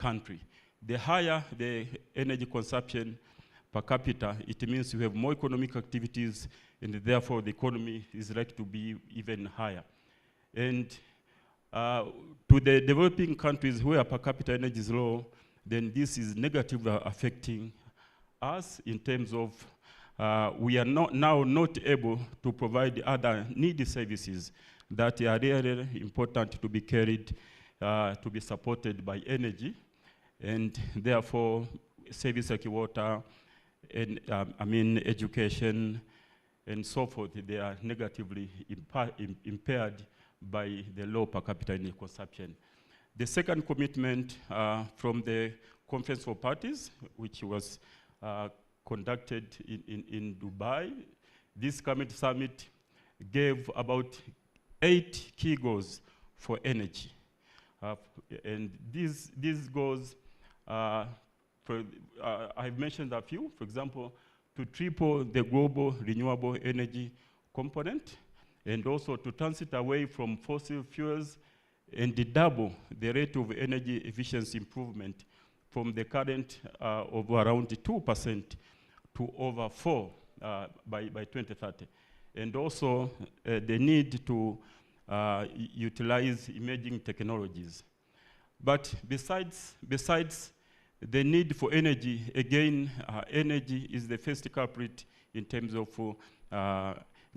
country. The higher the energy consumption per capita, it means we have more economic activities, and therefore the economy is likely to be even higher. And to the developing countries where per capita energy is low, then this is negatively affecting us in terms of we are now not able to provide other needy services that are really important to be carried, to be supported by energy, and therefore services like water, and education, and so forth, they are negatively impaired by the low per capita energy consumption. The second commitment from the Conference of Parties, which was conducted in Dubai, this climate summit gave about 8 key goals for energy. And these goals, I've mentioned a few. For example, to triple the global renewable energy component, and also to transit away from fossil fuels and double the rate of energy efficiency improvement from the current of around 2% to over 4% by 2030. And also the need to utilize emerging technologies. But besides the need for energy, again, energy is the first culprit in terms of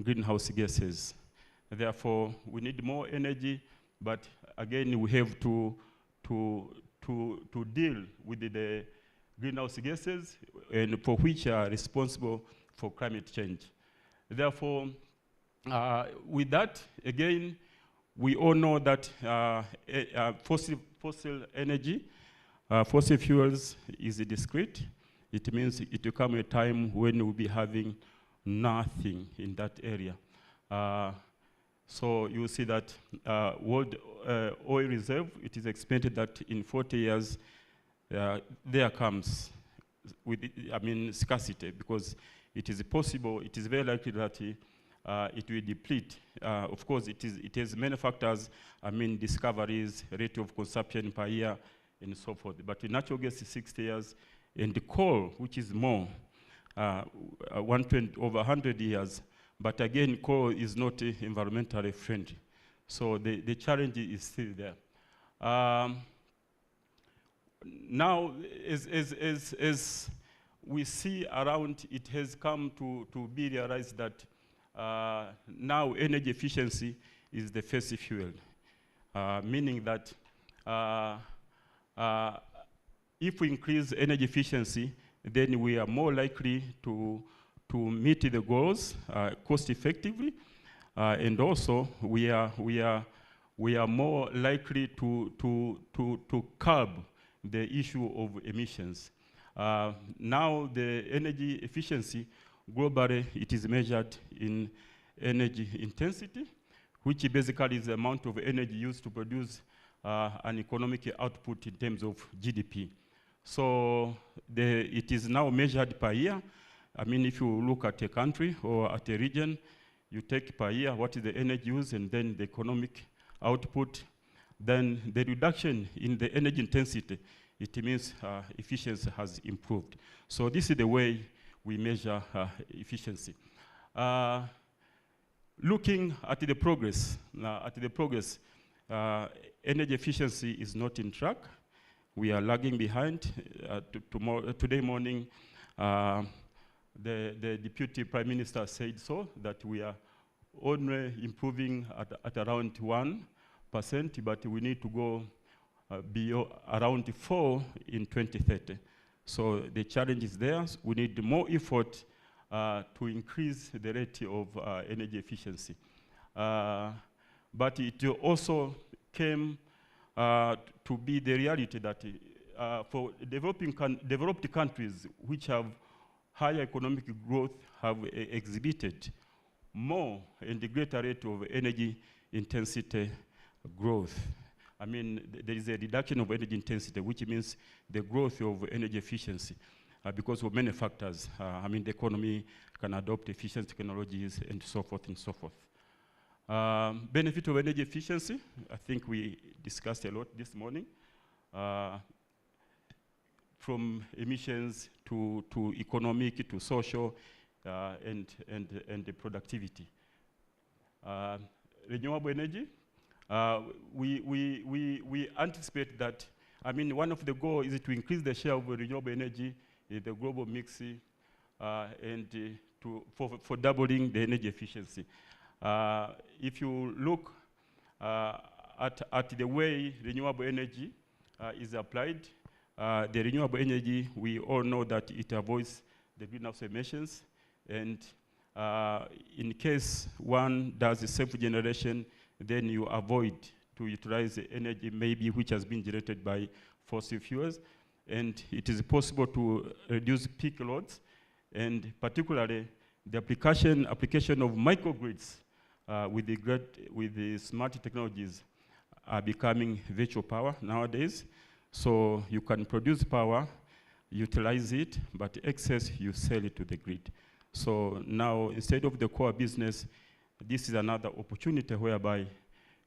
greenhouse gases. Therefore, we need more energy, but again, we have to deal with the greenhouse gases, and for which are responsible for climate change. Therefore, with that, again, we all know that fossil energy, fossil fuels is discrete. It means it will come a time when we'll be having nothing in that area. So you see that world oil reserve, it is expected that in 40 years, there comes with scarcity, because it is possible, it is very likely that it will deplete. Of course, it has many factors, discoveries, rate of consumption per year, and so forth. But in natural gas is 60 years, and the coal, which is more, over 100 years. But again, coal is not environmentally friendly. So the challenge is still there. Now, as we see around, it has come to be realized that now energy efficiency is the first fuel, meaning that if we increase energy efficiency, then we are more likely to meet the goals cost effectively, and also we are more likely to curb the issue of emissions. Now the energy efficiency globally, it is measured in energy intensity, which basically is the amount of energy used to produce an economic output in terms of GDP. So it is now measured per year. If you look at a country or at a region, you take per year what is the energy use and then the economic output. Then the reduction in the energy intensity, it means efficiency has improved. So this is the way we measure efficiency. Looking at the progress, energy efficiency is not in track. We are lagging behind. Today morning, the Deputy Prime Minister said so, that we are only improving at around 1%, but we need to go around 4% in 2030. So the challenge is there. We need more effort to increase the rate of energy efficiency. But it also came to be the reality that for developed countries which have higher economic growth have exhibited more and the greater rate of energy intensity growth. There is a reduction of energy intensity, which means the growth of energy efficiency because of many factors. The economy can adopt efficient technologies and so forth and so forth. Benefit of energy efficiency, I think we discussed a lot this morning. from emissions to economic, to social, and the productivity. Renewable energy, we anticipate that, I mean, one of the goals is to increase the share of renewable energy in the global mix and for doubling the energy efficiency. If you look at the way renewable energy is applied, the renewable energy, we all know that it avoids the greenhouse emissions, and in case one does a self-generation, then you avoid to utilize the energy maybe which has been generated by fossil fuels, and it is possible to reduce peak loads, and particularly the application of microgrids with the smart technologies are becoming virtual power nowadays. So you can produce power, utilize it, but excess you sell it to the grid. So now, instead of the core business, this is another opportunity whereby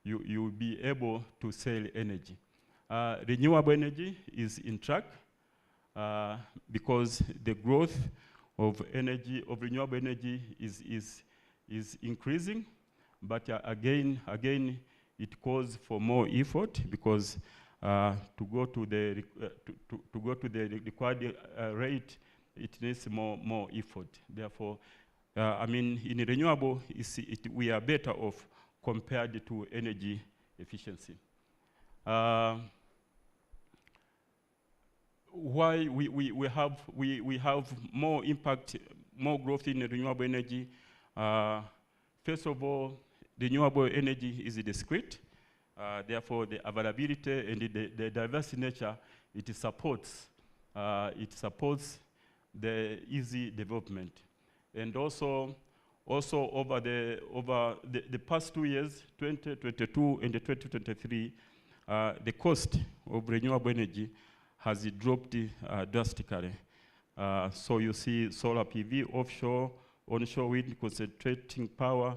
you will be able to sell energy. Renewable energy is in track because the growth of renewable energy is increasing, but again, it calls for more effort because to go to the required rate, it needs more effort. Therefore, I mean, in renewable, we are better off compared to energy efficiency. Why we have more impact, more growth in renewable energy? First of all, renewable energy is discrete. Therefore, the availability and the diverse nature, it supports the easy development. And also over the past 2 years, 2022 and 2023, the cost of renewable energy has dropped drastically. So you see solar PV, offshore, onshore wind, concentrating power,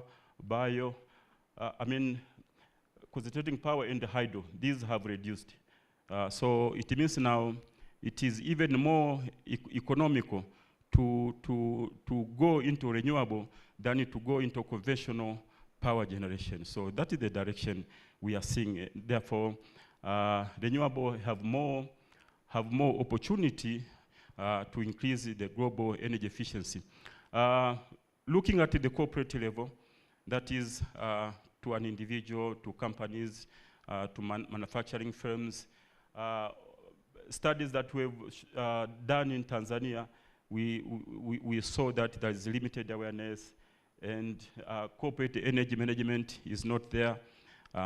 concentrating power and hydro. These have reduced. So it means now it is even more economical to go into renewable than to go into conventional power generation. So that is the direction we are seeing. Therefore, renewable have more opportunity to increase the global energy efficiency. Looking at the corporate level, that is to an individual, to companies, to manufacturing firms. Studies that we've done in Tanzania, we saw that there is limited awareness, and corporate energy management is not there.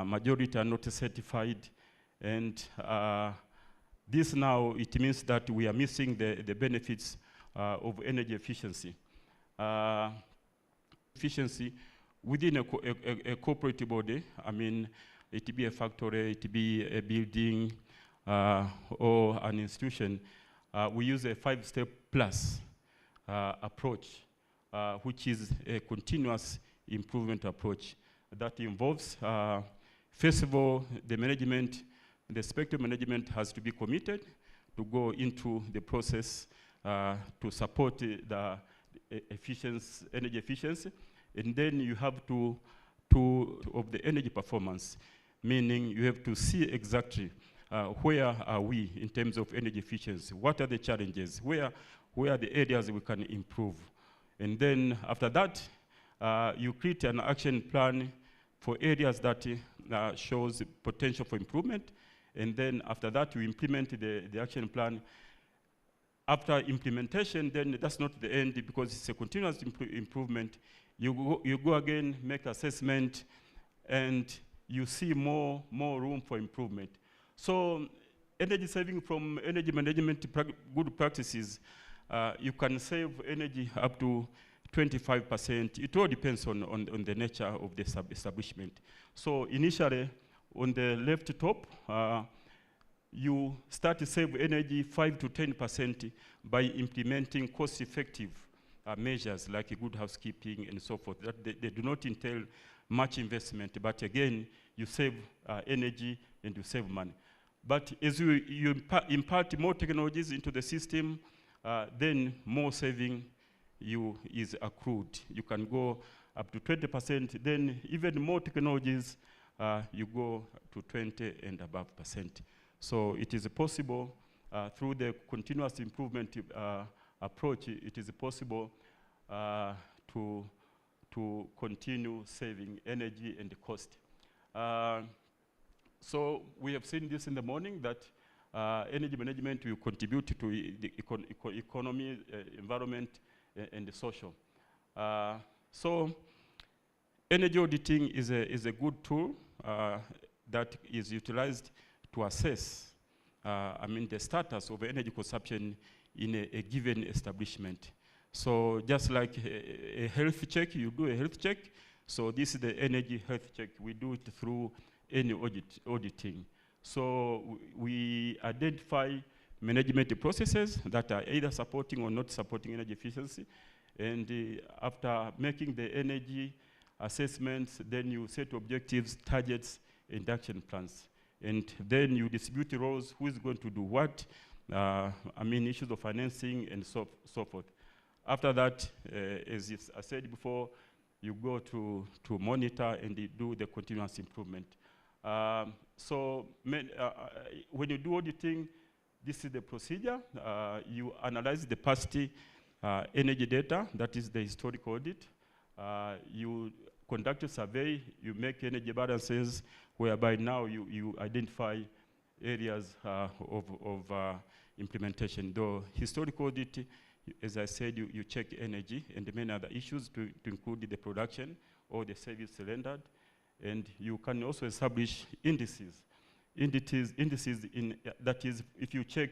Majority are not certified, and this now, it means that we are missing the benefits of energy efficiency. Efficiency within a corporate body, I mean, it be a factory, it be a building, or an institution, we use a 5-step plus approach, which is a continuous improvement approach that involves, first of all, the spectrum management has to be committed to go into the process to support the energy efficiency, and then you have to of the energy performance, meaning you have to see exactly where are we in terms of energy efficiency, what are the challenges, where are the areas we can improve. And then after that, you create an action plan for areas that shows potential for improvement, and then after that you implement the action plan. After implementation, then that's not the end because it's a continuous improvement. You go again, make assessment, and you see more room for improvement. So energy saving from energy management good practices, you can save energy up to 25%. It all depends on the nature of the establishment. So initially, on the left top, you start to save energy 5 to 10% by implementing cost-effective measures like good housekeeping and so forth. They do not entail much investment, but again, you save energy and you save money. But as you impart more technologies into the system, then more saving is accrued. You can go up to 20%, then even more technologies, you go to 20 and above percent. So it is possible through the continuous improvement approach, it is possible to continue saving energy and cost. So we have seen this in the morning that energy management will contribute to the economy, environment, and the social. So energy auditing is a good tool that is utilized to assess the status of energy consumption in a given establishment. So just like a health check, you do a health check. So this is the energy health check. We do it through any auditing. So we identify management processes that are either supporting or not supporting energy efficiency. And after making the energy assessments, then you set objectives, targets, and action plans. And then you distribute the roles, who is going to do what, issues of financing and so forth. After that, as I said before, you go to monitor and do the continuous improvement. When you do auditing, this is the procedure. You analyze the past energy data, that is the historical audit. You conduct a survey, you make energy balances, whereby now you identify areas of implementation. Though historical audit, as I said, you check energy and many other issues to include the production or the service rendered. And you can also establish indices. Indices that is, if you check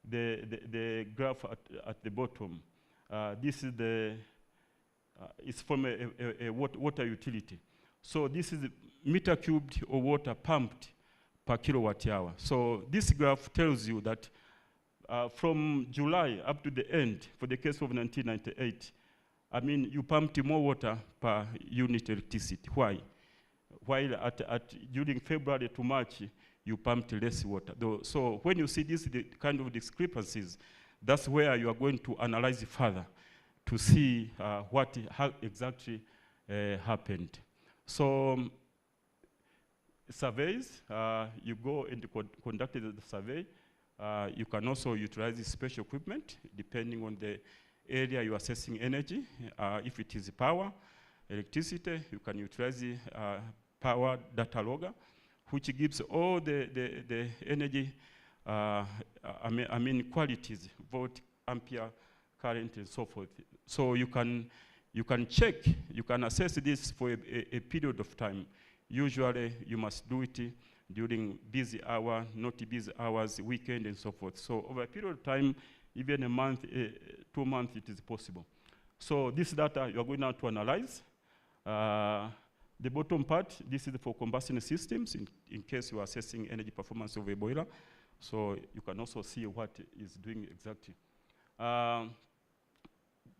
the graph at the bottom, this is it's from a water utility. So this is meter cubed of water pumped per kilowatt hour. So this graph tells you that from July up to the end, for the case of 1998, you pumped more water per unit electricity. Why? While during February to March, you pumped less water. So when you see this kind of discrepancies, that's where you are going to analyze further to see how exactly happened. So surveys, you go and conduct the survey. You can also utilize special equipment depending on the area you are assessing energy. If it is power, electricity, you can utilize the power data logger, which gives all the energy, qualities, volt, ampere, current, and so forth. So you can check, you can assess this for a period of time. Usually, you must do it during busy hour, not busy hours, weekend, and so forth. So over a period of time, even a month, 2 months, it is possible. So this data, you are going now to analyze. The bottom part, this is for combustion systems, in case you are assessing energy performance of a boiler. So you can also see what is doing exactly.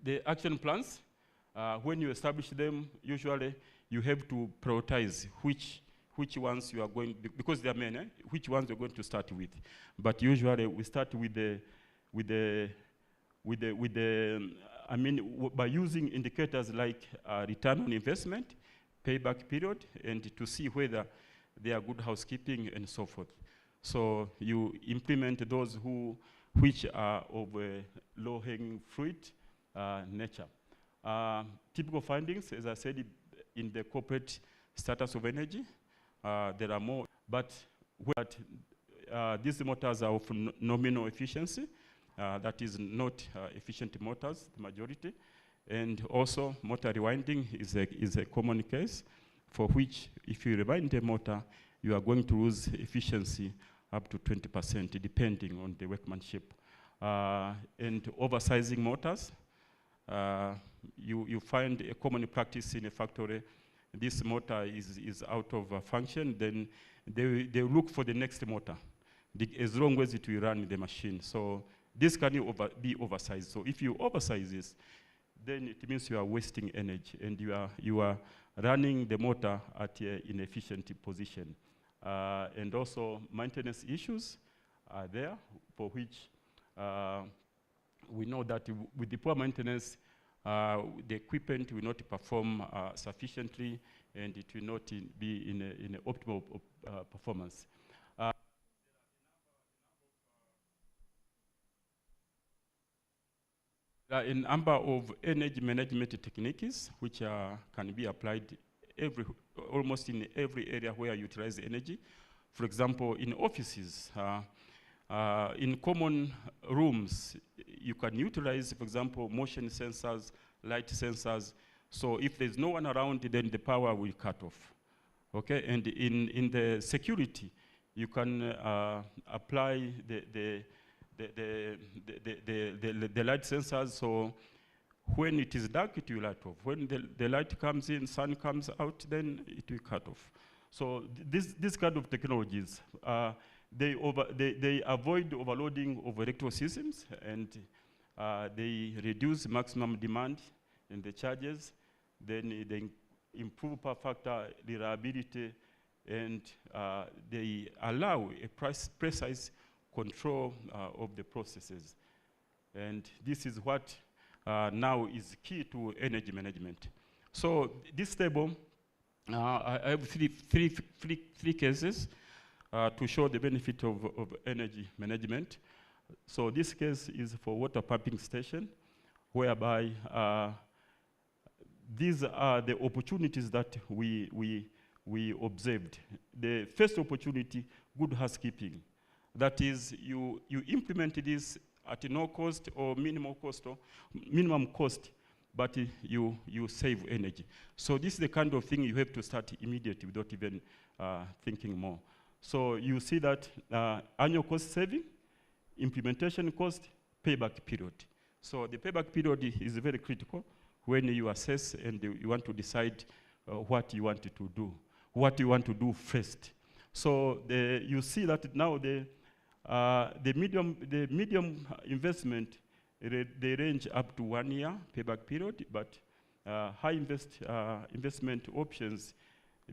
The action plans, when you establish them, usually you have to prioritize which ones you are going, because there are many, which ones you're going to start with. But usually we start by using indicators like return on investment, payback period, and to see whether they are good housekeeping and so forth. So you implement those which are of low-hanging fruit nature. Typical findings, as I said, in the corporate status of energy, there are more, but these motors are of nominal efficiency, that is not efficient motors, the majority. And also, motor rewinding is a common case for which, if you rewind the motor, you are going to lose efficiency up to 20%, depending on the workmanship. And oversizing motors, you find a common practice in a factory. This motor is out of function, then they look for the next motor, as long as it will run the machine. So this can be oversized. So if you oversize this, then it means you are wasting energy and you are running the motor at an inefficient position. and also maintenance issues are there, for which we know that with the poor maintenance, the equipment will not perform sufficiently, and it will not be in an optimal performance. There are a number of energy management techniques which can be applied almost in every area where you utilize energy. For example, in offices, in common rooms, you can utilize, for example, motion sensors, light sensors. So if there's no one around, then the power will cut off. Okay, and in the security, you can apply the light sensors. So when it is dark, it will light off. When the light comes in, sun comes out, then it will cut off. So this kind of technologies, they avoid overloading of electrical systems, and they reduce maximum demand in the charges. Then they improve power factor, reliability, and they allow a precise control of the processes. And this is what now is key to energy management. So this table, I have three cases to show the benefit of energy management. So this case is for water pumping station, whereby these are the opportunities that we observed. The first opportunity, good housekeeping. That is, you implement this at no cost or minimum cost, but you save energy. So this is the kind of thing you have to start immediately without even thinking more. So you see that annual cost saving, implementation cost, payback period. So the payback period is very critical when you assess and you want to decide what you want to do, what you want to do first. So you see that now the medium investment, they range up to 1 year payback period, but high investment options,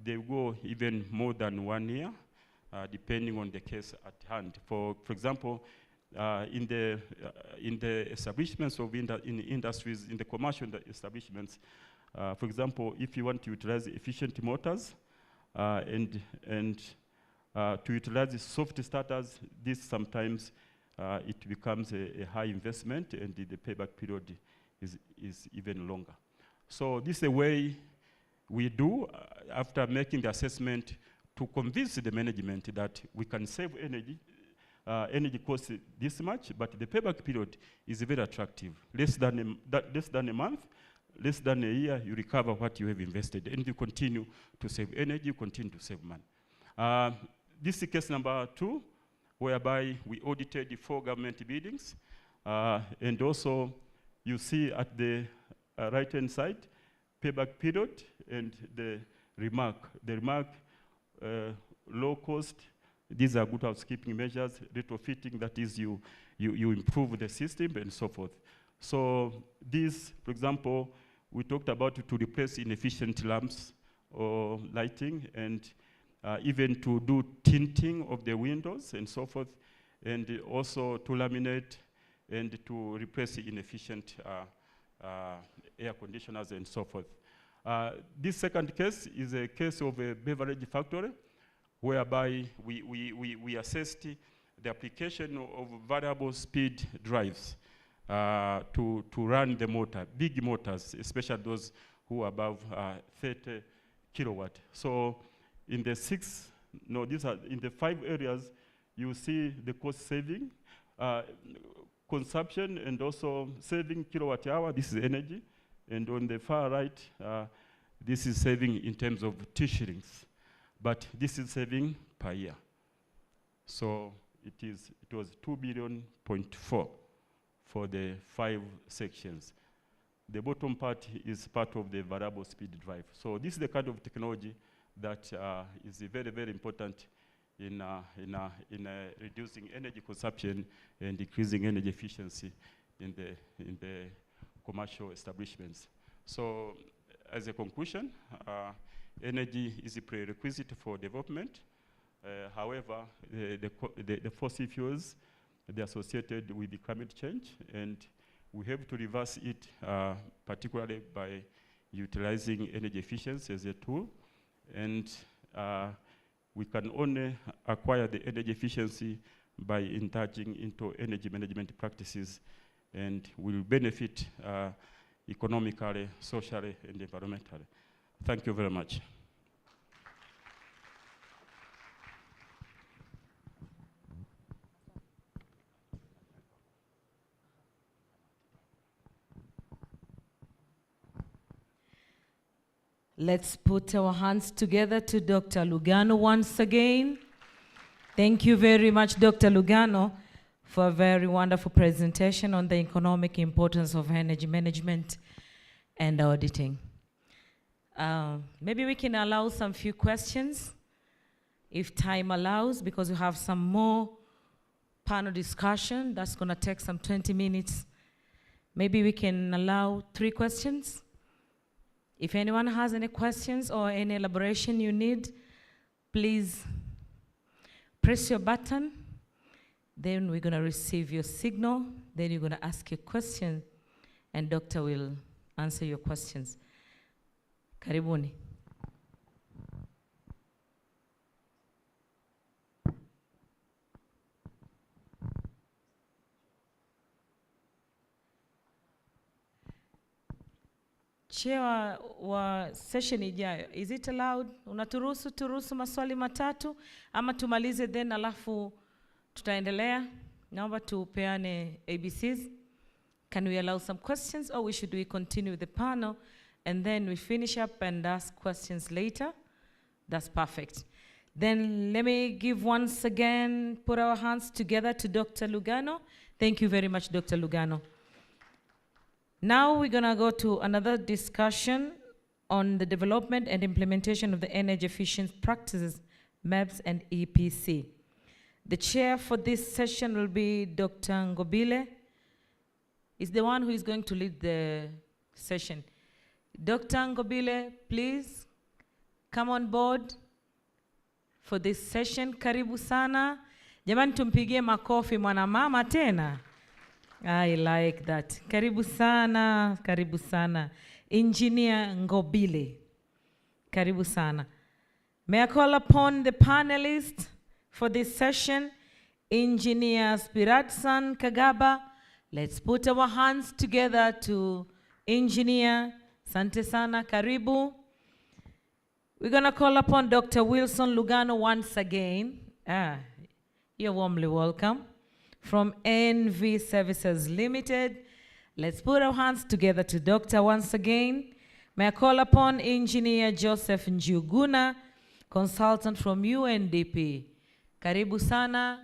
they go even more than 1 year, depending on the case at hand. For example, in the establishments of in industries, in the commercial establishments, for example, if you want to utilize efficient motors and to utilize the soft starters, this sometimes it becomes a high investment, and the payback period is even longer. So this is the way we do after making the assessment to convince the management that we can save energy. Energy costs this much, but the payback period is very attractive. Less than a month, less than a year, you recover what you have invested, and you continue to save energy, you continue to save money. This is case number 2, whereby we audited the 4 government buildings, and also you see at the right-hand side, payback period and the remark. The remark, low cost. These are good housekeeping measures, retrofitting, that is you improve the system and so forth. So this, for example, we talked about to replace inefficient lamps or lighting, and even to do tinting of the windows and so forth, and also to laminate and to replace inefficient air conditioners and so forth. This second case is a case of a beverage factory, whereby we assessed the application of variable speed drives to run the motor, big motors, especially those who are above 30 kilowatt. So in the in the 5 areas, you see the cost saving, consumption, and also saving kilowatt hour. This is energy. And on the far right, this is saving in terms of 2 shillings. But this is saving per year. So it was 2.4 billion for the 5 sections. The bottom part is part of the variable speed drive. So this is the kind of technology that is very, very important in reducing energy consumption and increasing energy efficiency in the commercial establishments. So as a conclusion, energy is a prerequisite for development, However, the fossil fuels, they're associated with the climate change, and we have to reverse it, particularly by utilizing energy efficiency as a tool. And we can only acquire the energy efficiency by indulging into energy management practices, and will benefit economically, socially, and environmentally. Thank you very much. Let's put our hands together to Dr. Lugano once again. Thank you very much, Dr. Lugano, for a very wonderful presentation on the economic importance of energy management and auditing. Maybe we can allow some few questions, if time allows, because we have some more panel discussion. That's going to take some 20 minutes. Maybe we can allow 3 questions. If anyone has any questions or any elaboration you need, please press your button. Then we're going to receive your signal. Then you're going to ask your question, and Doctor will answer your questions. Karibuni. Chair wa session ijayo, is it allowed? Turuhusu maswali matatu ama tumalize then alafu tutaendelea? Naomba tupeane ABCs. Can we allow some questions, or should we continue with the panel and then we finish up and ask questions later? That's perfect. Then let me give once again, put our hands together to Dr. Lugano. Thank you very much, Dr. Lugano. Now we're going to go to another discussion on the development and implementation of the energy efficient practices, MEPS and EPC. The chair for this session will be Dr. Ngobile. He's the one who is going to lead the session. Dr. Ngobile, please come on board for this session. Karibu sana. Jamani tumpigie makofi mwana mama tena. I like that. Karibu sana, karibu sana. Engineer Ngobile. Karibu sana. May I call upon the panelists for this session? Engineer Spiratsan Kagaba. Let's put our hands together to Engineer Sante sana, karibu. We're going to call upon Dr. Wilson Lugano once again. You're warmly welcome. From NV Services Limited. Let's put our hands together to Doctor once again. May I call upon Engineer Joseph Njuguna, consultant from UNDP. Karibu sana.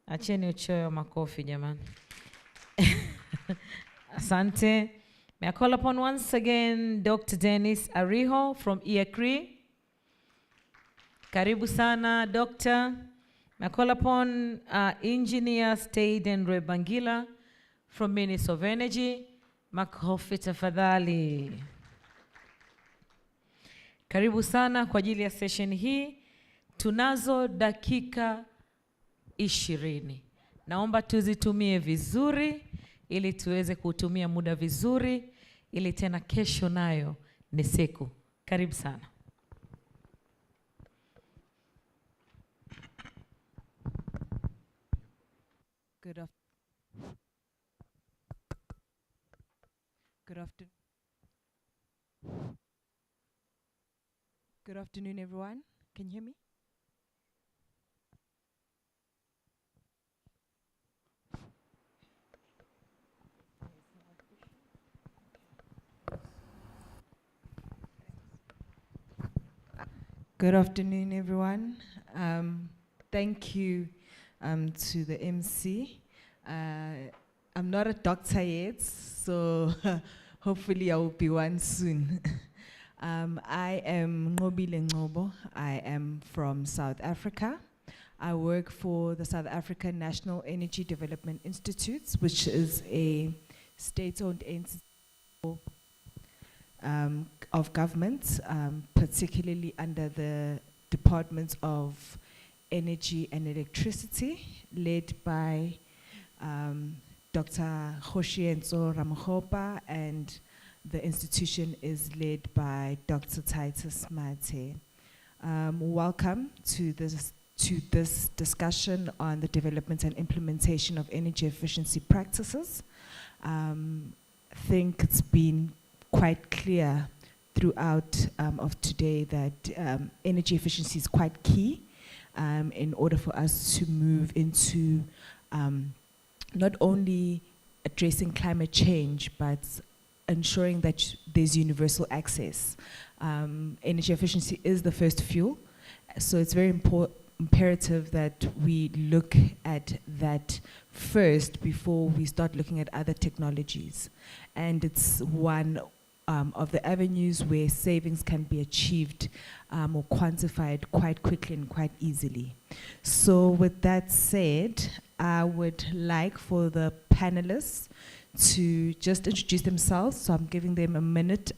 Acheni uchoyo makofi jamani. Asante. May I call upon once again Dr. Dennis Ariho from IACRI. Karibu sana, Doctor. May I call upon Engineer Staden Rebangila from Ministry of Energy. Makofi tafadhali. Karibu sana kwa ajili ya session hii. Tunazo dakika 20. Naomba tuzitumie vizuri ili tuweze kutumia muda vizuri ili tena kesho nayo ni siku. Karibu sana. Good afternoon, everyone. Can you hear me? Good afternoon, everyone. Thank you to the MC. I'm not a doctor yet, so hopefully I will be one soon. I am Ngobile Ngobo. I am from South Africa. I work for the South African National Energy Development Institute, which is a state-owned entity of government, particularly under the Department of Energy and Electricity, led by Dr. Khoshienzo Ramokgopa, and the institution is led by Dr. Titus Mate. Welcome to this discussion on the development and implementation of energy efficiency practices. I think it's been quite clear throughout of today that energy efficiency is quite key in order for us to move into not only addressing climate change, but ensuring that there's universal access. Energy efficiency is the first fuel, so it's very imperative that we look at that first before we start looking at other technologies. And it's one of the avenues where savings can be achieved or quantified quite quickly and quite easily. So with that said, I would like for the panelists to just introduce themselves. So I'm giving them 1.5 minutes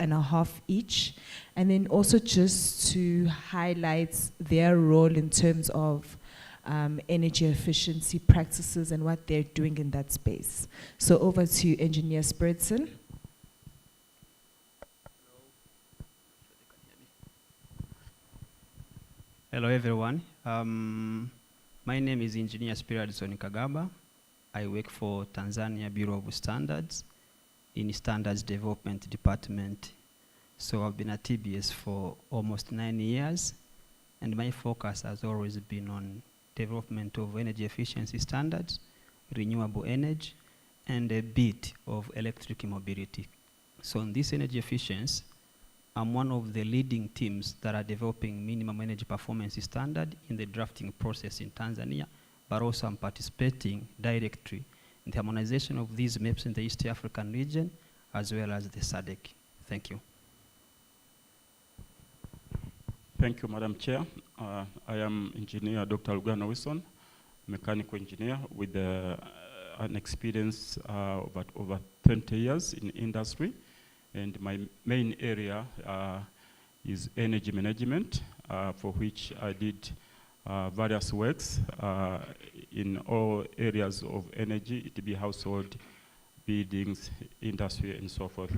each, and then also just to highlight their role in terms of energy efficiency practices and what they're doing in that space. So over to Engineer Spiritson. Hello everyone. My name is Engineer Spiritson Kagaba. I work for Tanzania Bureau of Standards in Standards Development Department. So I've been at TBS for almost 9 years, and my focus has always been on development of energy efficiency standards, renewable energy, and a bit of electric mobility. So in this energy efficiency, I'm one of the leading teams that are developing minimum energy performance standard in the drafting process in Tanzania, but also I'm participating directly in the harmonization of these maps in the East African region, as well as the SADC. Thank you. Thank you, Madam Chair. I am Engineer Dr. Lugano Wilson, mechanical engineer with an experience of over 20 years in industry. And my main area is energy management, for which I did various works in all areas of energy, it be household, buildings, industry, and so forth.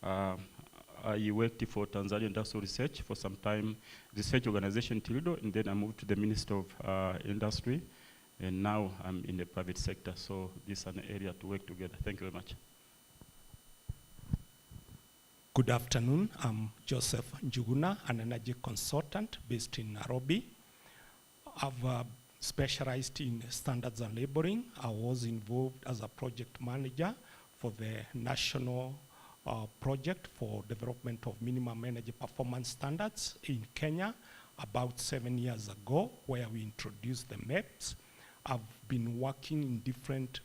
I worked for Tanzania Industrial Research for some time, research organization Tildo, and then I moved to the Minister of Industry, and now I'm in the private sector, so this is an area to work together. Thank you very much. Good afternoon. I'm Joseph Njuguna, an energy consultant based in Nairobi. I've specialized in standards and labeling. I was involved as a project manager for the national project for development of minimum energy performance standards in Kenya about 7 years ago, where we introduced the maps. I've been working in different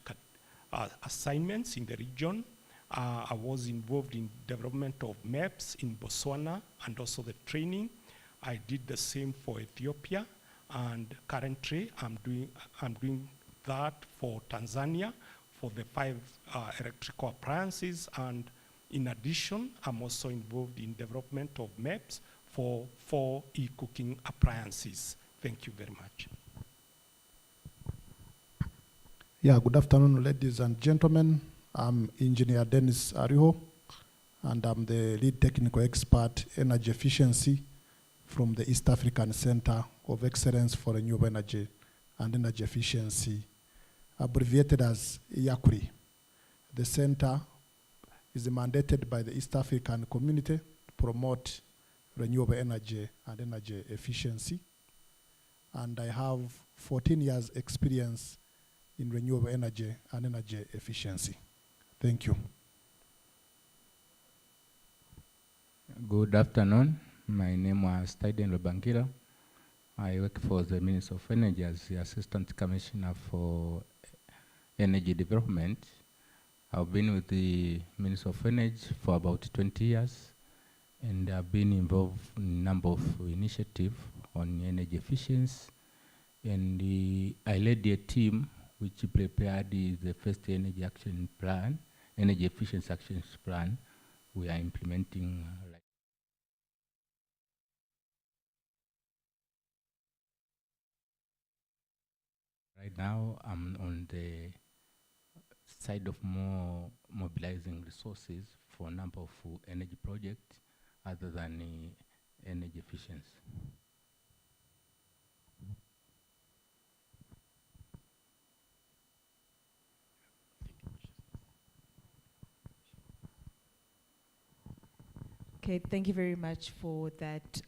assignments in the region. I was involved in development of maps in Botswana and also the training. I did the same for Ethiopia, and currently I'm doing that for Tanzania for the 5 electrical appliances, and in addition, I'm also involved in development of maps for 4 e-cooking appliances. Thank you very much. Yeah, good afternoon, ladies and gentlemen. I'm Engineer Dennis Ariho, and I'm the lead technical expert energy efficiency from the East African Center of Excellence for Renewable Energy and Energy Efficiency, abbreviated as IACURI. The center is mandated by the East African community to promote renewable energy and energy efficiency. And I have 14 years experience in renewable energy and energy efficiency. Thank you. Good afternoon. My name is Taiden Lobangila. I work for the Ministry of Energy as the Assistant Commissioner for Energy Development. I've been with the Ministry of Energy for about 20 years, and I've been involved in a number of initiatives on energy efficiency. And I led a team which prepared the first energy action plan, energy efficiency action plan. We are implementing Right now, I'm on the side of more mobilizing resources for a number of energy projects other than energy efficiency. Okay, thank you very much for that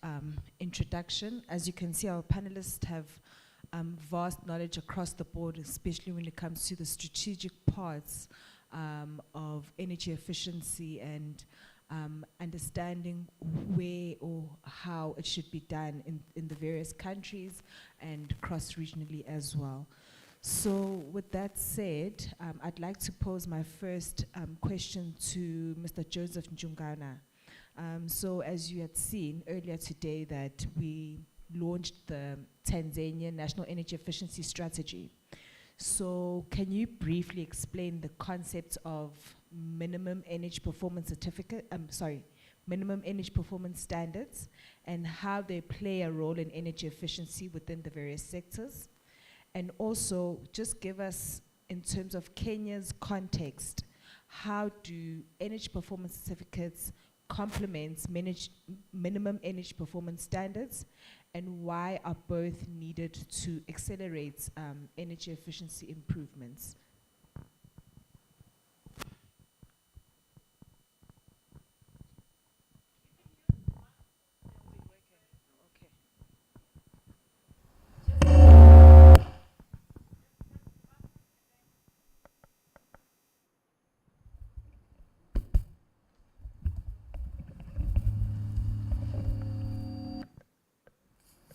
introduction. As you can see, our panelists have vast knowledge across the board, especially when it comes to the strategic parts of energy efficiency and understanding where or how it should be done in the various countries and cross-regionally as well. So with that said, I'd like to pose my first question to Mr. Joseph Njuguna. So as you had seen earlier today that we launched the Tanzania National Energy Efficiency Strategy. So can you briefly explain the concept of minimum energy performance minimum energy performance standards and how they play a role in energy efficiency within the various sectors? And also just give us, in terms of Kenya's context, how do energy performance certificates complements minimum energy performance standards, and why are both needed to accelerate energy efficiency improvements?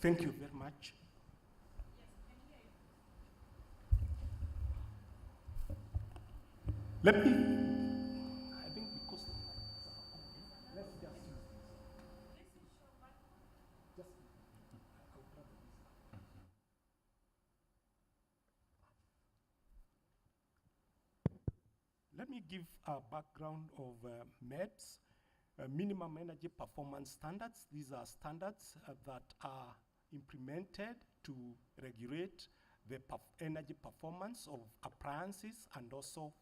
Thank you very much. Let me, I think because, let's just use this. Let me give a background of MEPS, minimum energy performance standards. These are standards that are implemented to regulate the energy performance of appliances and also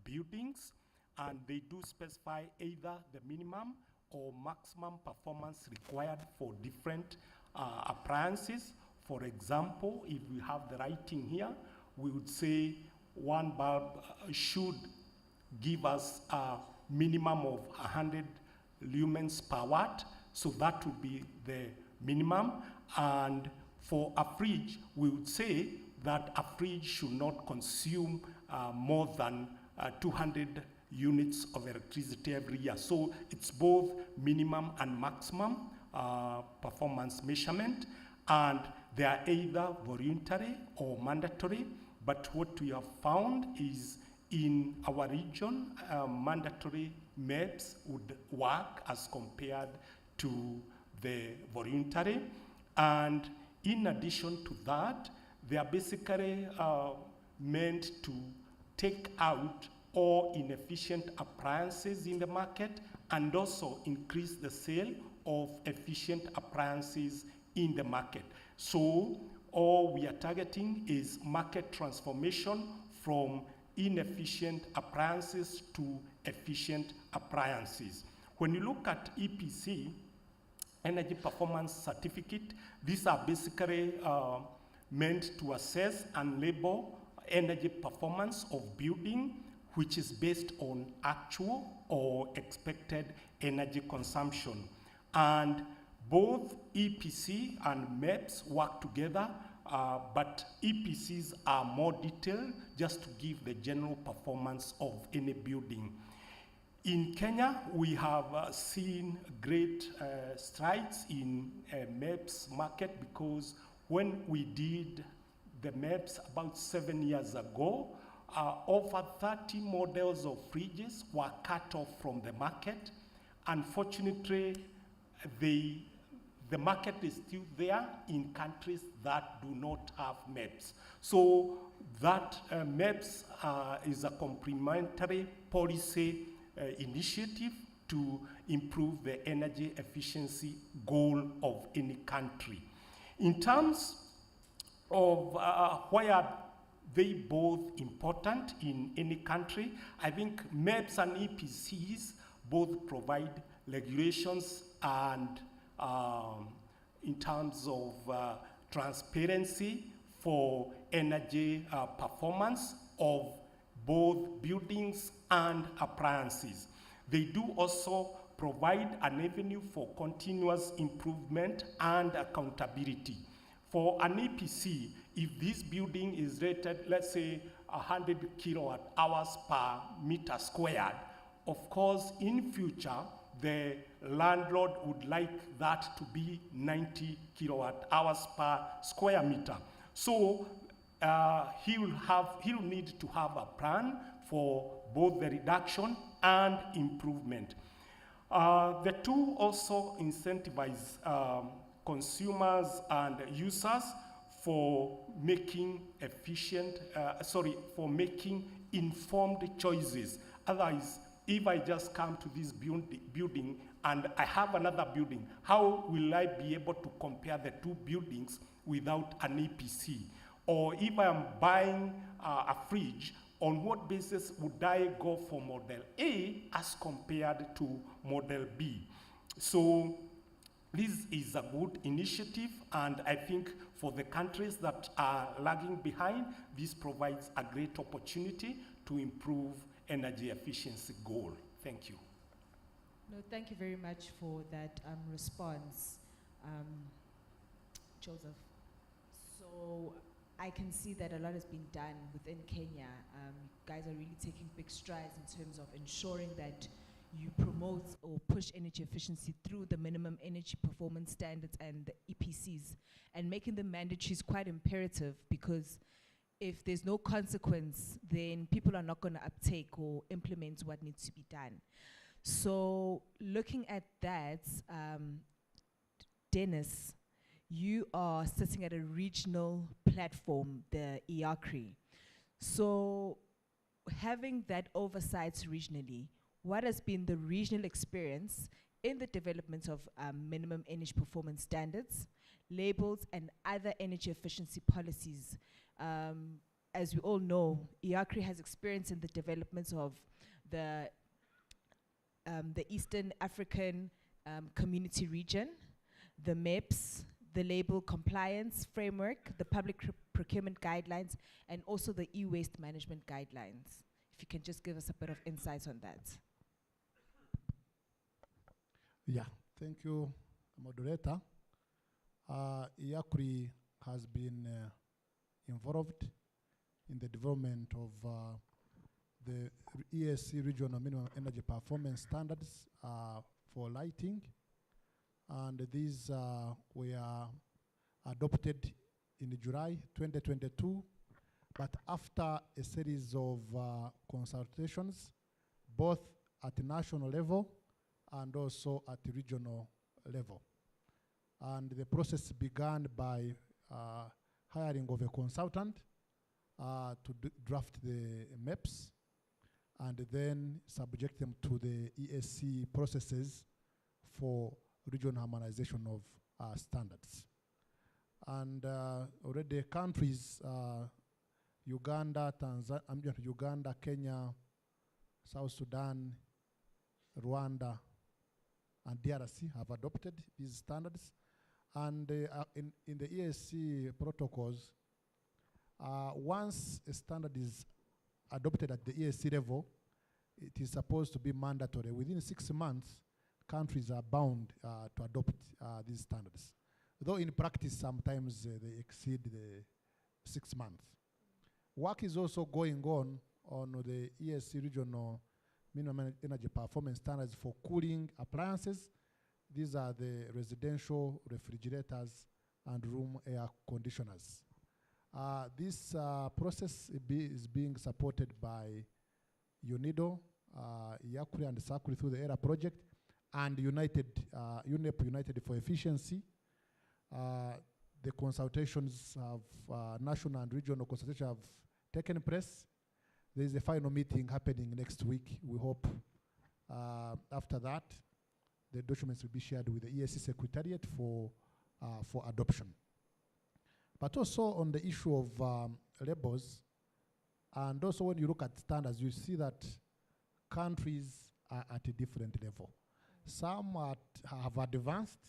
buildings, and they do specify either the minimum or maximum performance required for different appliances. For example, if we have the writing here, we would say one bulb should give us a minimum of 100 lumens per watt, so that would be the minimum. And for a fridge, we would say that a fridge should not consume more than 200 units of electricity every year. So it's both minimum and maximum performance measurement, and they are either voluntary or mandatory. But what we have found is in our region, mandatory MEPS would work as compared to the voluntary. And in addition to that, they are basically meant to take out all inefficient appliances in the market and also increase the sale of efficient appliances in the market. So all we are targeting is market transformation from inefficient appliances to efficient appliances. When you look at EPC, Energy Performance Certificate, these are basically meant to assess and label energy performance of building, which is based on actual or expected energy consumption. And both EPC and MEPS work together, but EPCs are more detailed just to give the general performance of any building. In Kenya, we have seen great strides in MEPS market, because when we did the MEPS about 7 years ago, over 30 models of fridges were cut off from the market. Unfortunately, the market is still there in countries that do not have MEPS. So that MEPS is a complementary policy initiative to improve the energy efficiency goal of any country. In terms of where they both important in any country. I think MEPs and EPCs both provide regulations and in terms of transparency for energy performance of both buildings and appliances. They do also provide an avenue for continuous improvement and accountability. For an EPC, if this building is rated, let's say, 100 kilowatt hours per meter squared, of course, in future, the landlord would like that to be 90 kilowatt hours per square meter. So he'll need to have a plan for both the reduction and improvement. The two also incentivize consumers and users for making for making informed choices. Otherwise, if I just come to this building and I have another building, how will I be able to compare the two buildings without an EPC? Or if I am buying a fridge, on what basis would I go for model A as compared to model B? So this is a good initiative, and I think for the countries that are lagging behind, this provides a great opportunity to improve energy efficiency goal. Thank you. No, thank you very much for that response, Joseph. So I can see that a lot has been done within Kenya. Guys are really taking big strides in terms of ensuring that you promote or push energy efficiency through the minimum energy performance standards and the EPCs, and making them mandatory is quite imperative, because if there's no consequence, then people are not going to uptake or implement what needs to be done. So looking at that, Dennis, you are sitting at a regional platform, the IACRI. So having that oversight regionally, what has been the regional experience in the development of minimum energy performance standards, labels, and other energy efficiency policies? As we all know, IACRI has experience in the development of the Eastern African Community Region, the MEPS, the label compliance framework, the public procurement guidelines, and also the e-waste management guidelines. If you can just give us a bit of insight on that. Yeah, thank you, moderator. IACRI has been involved in the development of the ESC regional minimum energy performance standards for lighting, and these were adopted in July 2022, but after a series of consultations, both at the national level and also at the regional level. And the process began by hiring of a consultant to draft the MEPS, and then subject them to the ESC processes for regional harmonization of standards. And already countries, Uganda, Uganda, Kenya, South Sudan, Rwanda, and DRC have adopted these standards. And in the ESC protocols, once a standard is adopted at the ESC level, it is supposed to be mandatory. Within 6 months, countries are bound to adopt these standards. Though in practice, sometimes they exceed the 6 months. Work is also going on the ESC regional minimum energy performance standards for cooling appliances. These are the residential refrigerators and room air conditioners. This process is being supported by UNIDO, IACRI and SACRI through the ERA project, and UNEP, United for Efficiency. The consultations have, national and regional consultations have taken place. There is a final meeting happening next week. We hope after that, the documents will be shared with the ESC Secretariat for adoption. But also on the issue of labels, And also when you look at standards, you see that countries are at a different level. Some have advanced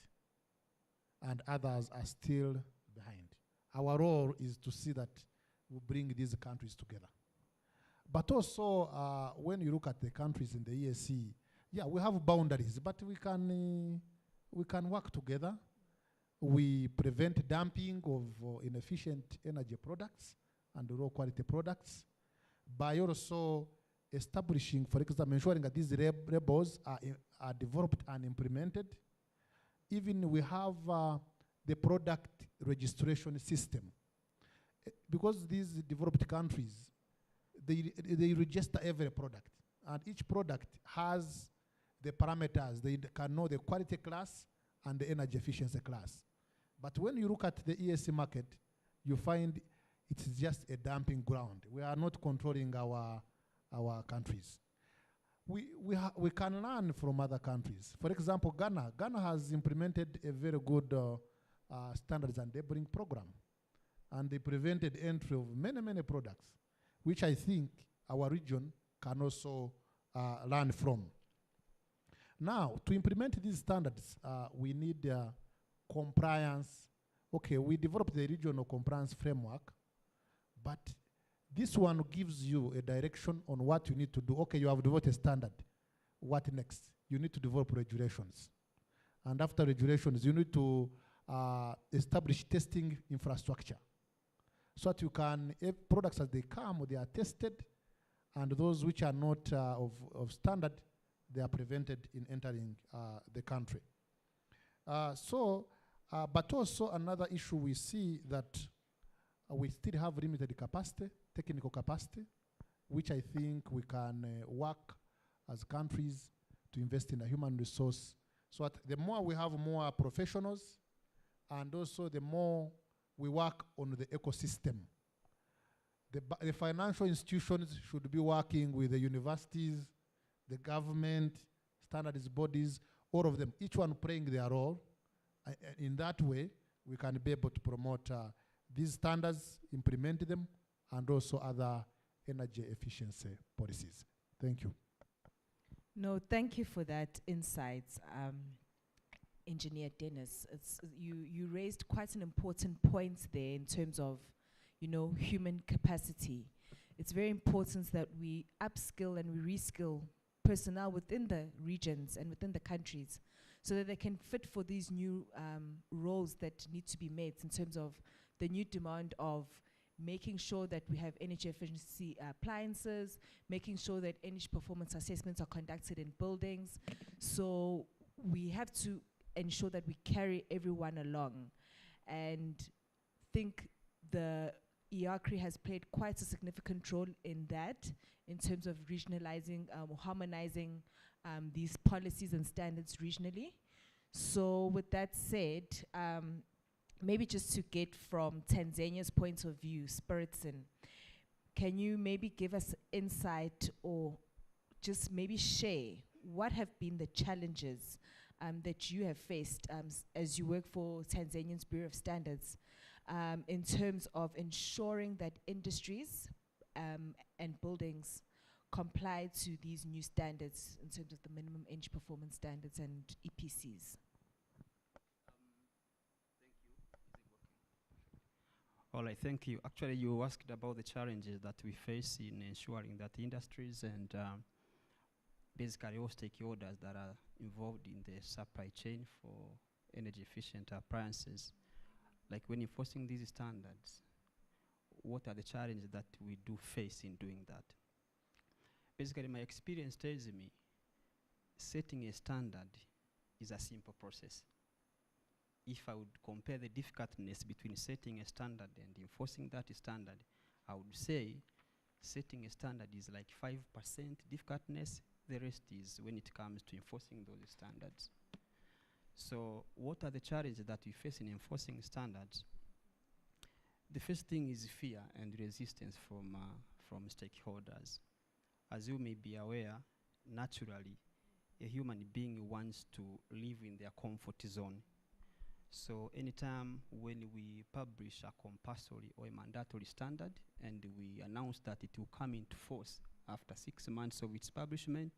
and others are still behind. Our role is to see that we bring these countries together. But also, when you look at the countries in the EAC, yeah, we have boundaries, but we can work together. We prevent dumping of inefficient energy products and low quality products by also establishing, for example, ensuring that these labels are developed and implemented. Even we have the product registration system. Because these developed countries, they register every product, and each product has the parameters. They can know the quality class and the energy efficiency class. But when you look at the EAC market, you find it's just a dumping ground. We are not controlling our countries. We can learn from other countries. For example, Ghana has implemented a very good standards and labeling program. And they prevented entry of many products, which I think our region can also learn from. Now, to implement these standards, we need compliance. Okay, we developed the regional compliance framework, but this one gives you a direction on what you need to do. Okay, you have developed a standard. What next? You need to develop regulations. And after regulations, you need to establish testing infrastructure so that you can, if products as they come, they are tested, and those which are not of standard, they are prevented in entering the country. But also another issue we see that we still have limited capacity, technical capacity, which I think we can work as countries to invest in a human resource. So that the more we have more professionals, and also the more we work on the ecosystem. The financial institutions should be working with the universities, the government, standards bodies, all of them, each one playing their role. In that way, we can be able to promote these standards, implement them, and also other energy efficiency policies. Thank you. No, thank you for that insight, Engineer Dennis. You raised quite an important point there in terms of, human capacity. It's very important that we upskill and we reskill personnel within the regions and within the countries so that they can fit for these new roles that need to be met in terms of the new demand of making sure that we have energy efficiency appliances, making sure that energy performance assessments are conducted in buildings. So we have to ensure that we carry everyone along, and think the EACRI has played quite a significant role in that, in terms of regionalizing or harmonizing these policies and standards regionally. So with that said, maybe just to get from Tanzania's point of view, Spiritson, can you maybe give us insight or just maybe share what have been the challenges that you have faced as you work for Tanzania's Bureau of Standards in terms of ensuring that industries and buildings comply to these new standards in terms of the minimum energy performance standards and EPCs? Thank you. Is it working? All right, thank you. Actually, you asked about the challenges that we face in ensuring that industries and basically all stakeholders that are involved in the supply chain for energy efficient appliances, like when enforcing these standards, what are the challenges that we do face in doing that? Basically, my experience tells me setting a standard is a simple process. If I would compare the difficultness between setting a standard and enforcing that standard, I would say setting a standard is like 5% difficultness. The rest is when it comes to enforcing those standards. So what are the challenges that we face in enforcing standards? The first thing is fear and resistance from stakeholders. As you may be aware, naturally, a human being wants to live in their comfort zone. So anytime when we publish a compulsory or a mandatory standard and we announce that it will come into force after 6 months of its publishment,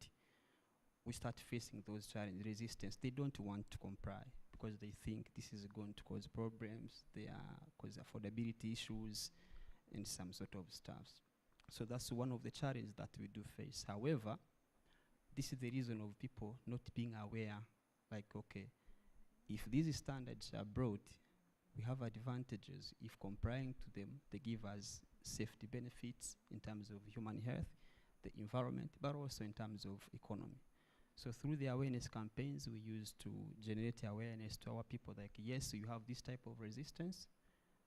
we start facing those challenges, resistance. They don't want to comply because they think this is going to cause problems, they are cause affordability issues and some sort of stuff. So that's one of the challenges that we do face. However, this is the reason of people not being aware, like, okay, if these standards are brought, we have advantages. If complying to them, they give us safety benefits in terms of human health, the environment, but also in terms of economy. So through the awareness campaigns, we use to generate awareness to our people, like, yes, you have this type of resistance,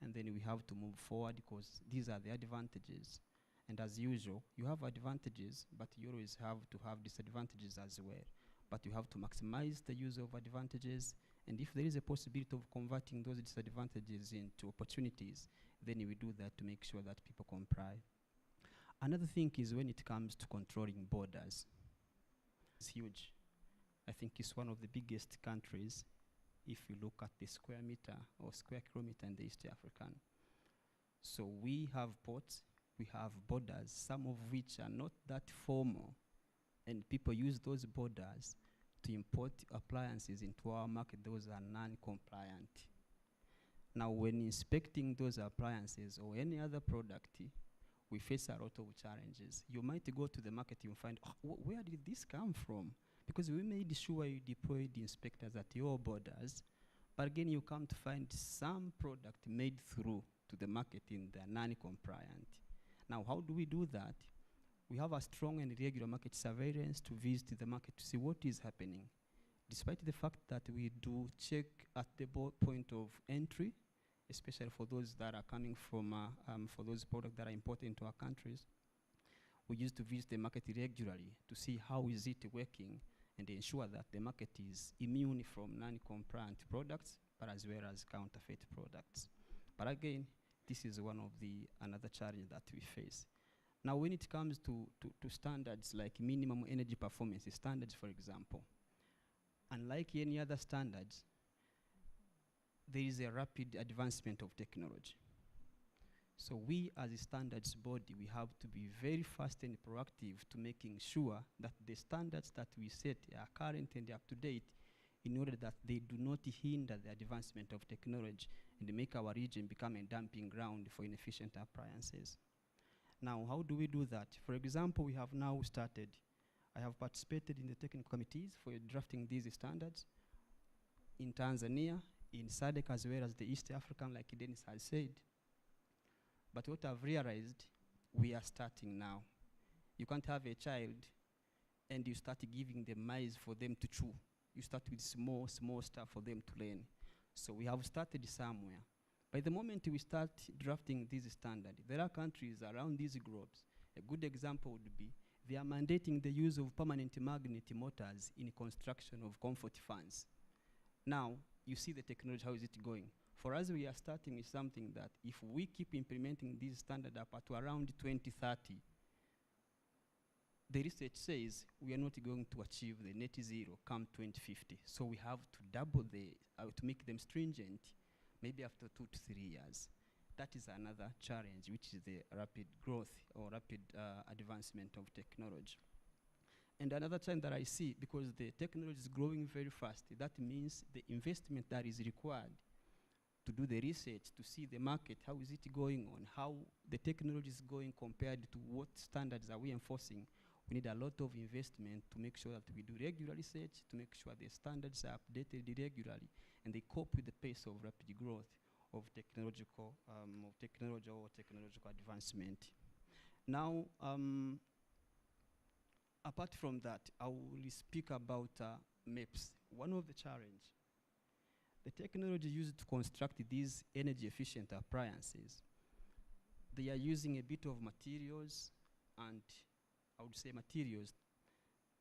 and then we have to move forward because these are the advantages. And as usual, you have advantages, but you always have to have disadvantages as well. But you have to maximize the use of advantages, and if there is a possibility of converting those disadvantages into opportunities, then we do that to make sure that people comply. Another thing is when it comes to controlling borders. It's huge. I think it's one of the biggest countries if you look at the square meter or square kilometer in the East African. So we have ports, we have borders, some of which are not that formal, and people use those borders to import appliances into our market. Those are non-compliant. Now, when inspecting those appliances or any other product, we face a lot of challenges. You might go to the market and find, oh, where did this come from? Because we made sure you deployed inspectors at your borders, but again, you come to find some product made through to the market in the non-compliant. Now, how do we do that? We have a strong and regular market surveillance to visit the market to see what is happening. Despite the fact that we do check at the point of entry, especially for those that are coming from, for those products that are imported into our countries, we used to visit the market regularly to see how is it working and ensure that the market is immune from non-compliant products, but as well as counterfeit products. But again, this is one of the another challenge that we face. Now, when it comes to standards like minimum energy performance standards, for example, unlike any other standards, there is a rapid advancement of technology. So we, as a standards body, we have to be very fast and proactive to making sure that the standards that we set are current and up to date in order that they do not hinder the advancement of technology and make our region become a dumping ground for inefficient appliances. Now, how do we do that? For example, we have now started, I have participated in the technical committees for drafting these standards in Tanzania, in SADC, as well as the East African, like Dennis has said. But what I've realized, we are starting now. You can't have a child and you start giving them maize for them to chew. You start with small stuff for them to learn. So we have started somewhere. By the moment we start drafting this standard, there are countries around these globes. A good example would be they are mandating the use of permanent magnet motors in construction of comfort fans. Now, you see the technology, how is it going? For us, we are starting with something that if we keep implementing this standard up to around 2030, the research says we are not going to achieve the net zero come 2050. So we have to double to make them stringent, maybe after 2 to 3 years. That is another challenge, which is the rapid growth or rapid advancement of technology. And another trend that I see, because the technology is growing very fast, that means the investment that is required to do the research, to see the market, how is it going on, how the technology is going compared to what standards are we enforcing. We need a lot of investment to make sure that we do regular research, to make sure the standards are updated regularly, and they cope with the pace of rapid growth of technological advancement. Now, apart from that, I will speak about MEPS. One of the challenges, the technology used to construct these energy efficient appliances, they are using a bit of materials, and I would say materials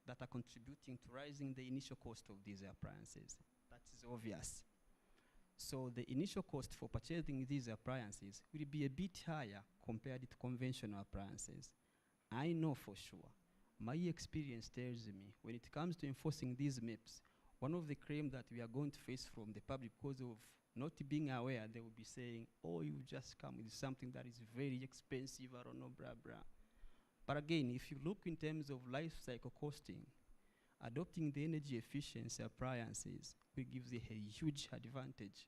that are contributing to raising the initial cost of these appliances. That is obvious. So the initial cost for purchasing these appliances will be a bit higher compared to conventional appliances. I know for sure. My experience tells me when it comes to enforcing these MEPS, one of the claims that we are going to face from the public because of not being aware, they will be saying, oh, you just come with something that is very expensive, I don't know, blah, blah. But again, if you look in terms of life cycle costing, adopting the energy efficiency appliances will give you a huge advantage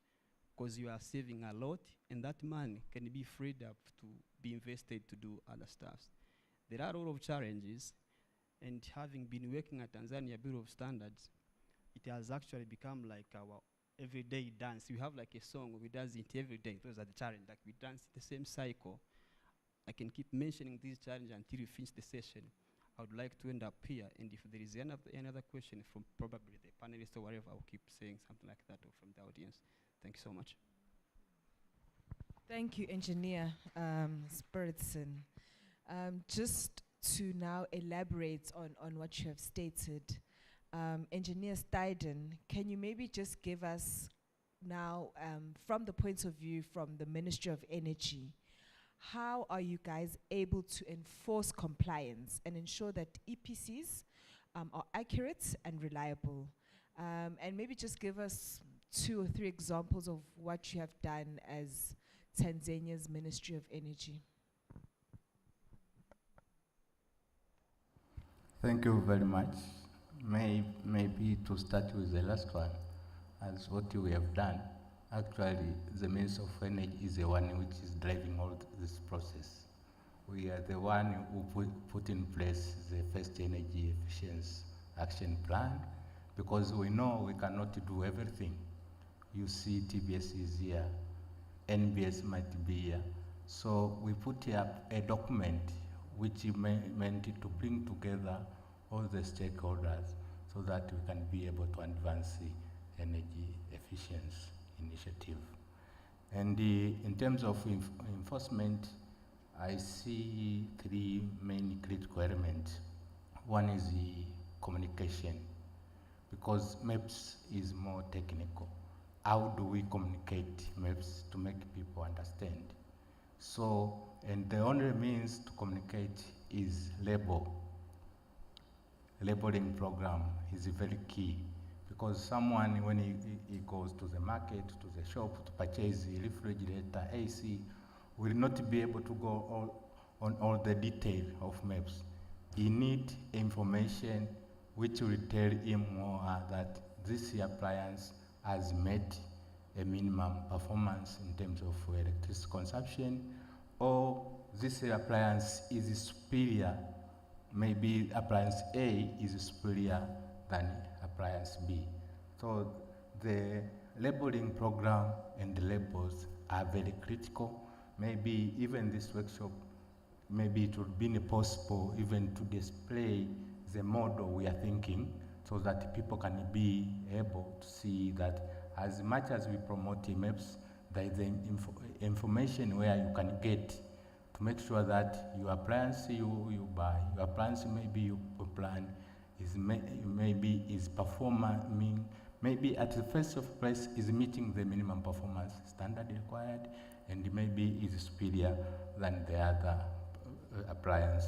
because you are saving a lot, and that money can be freed up to be invested to do other stuff. There are a lot of challenges, and having been working at Tanzania Bureau of Standards, it has actually become like our everyday dance. We have like a song, we dance it every day. Those are the challenges, like we dance the same cycle. I can keep mentioning these challenges until you finish the session. I would like to end up here, and if there is any other question from probably the panelists or whatever, I'll keep saying something like that or from the audience. Thank you so much. Thank you, Engineer Spiritson. Just to now elaborate on what you have stated, Engineer Stuyden, can you maybe just give us now, from the point of view from the Ministry of Energy, how are you guys able to enforce compliance and ensure that EPCs are accurate and reliable? And maybe just give us 2 or 3 examples of what you have done as Tanzania's Ministry of Energy. Thank you very much. Maybe to start with the last one, as what we have done, actually the Ministry of Energy is the one which is driving all this process. We are the one who put in place the first energy efficiency action plan, because we know we cannot do everything. You see TBS is here, NBS might be here. So we put up a document which meant to bring together all the stakeholders so that we can be able to advance the energy efficiency initiative. And in terms of enforcement, I see 3 main critical elements. One is the communication, because MEPS is more technical. How do we communicate MEPS to make people understand? So, and the only means to communicate is labeling program is very key, because someone, when he goes to the market, to the shop to purchase the refrigerator, AC, will not be able to go on all the detail of MEPS. He needs information which will tell him more that this appliance has met a minimum performance in terms of electricity consumption, or this appliance is superior. Maybe appliance A is superior than appliance B. So the labeling program and the labels are very critical. Maybe even this workshop, maybe it would be possible even to display the model we are thinking, so that people can be able to see that as much as we promote MEPS, there is information where you can get to make sure that your appliance you buy, your appliance maybe you plan is maybe is performing, maybe at the first of place is meeting the minimum performance standard required, and maybe is superior than the other appliance.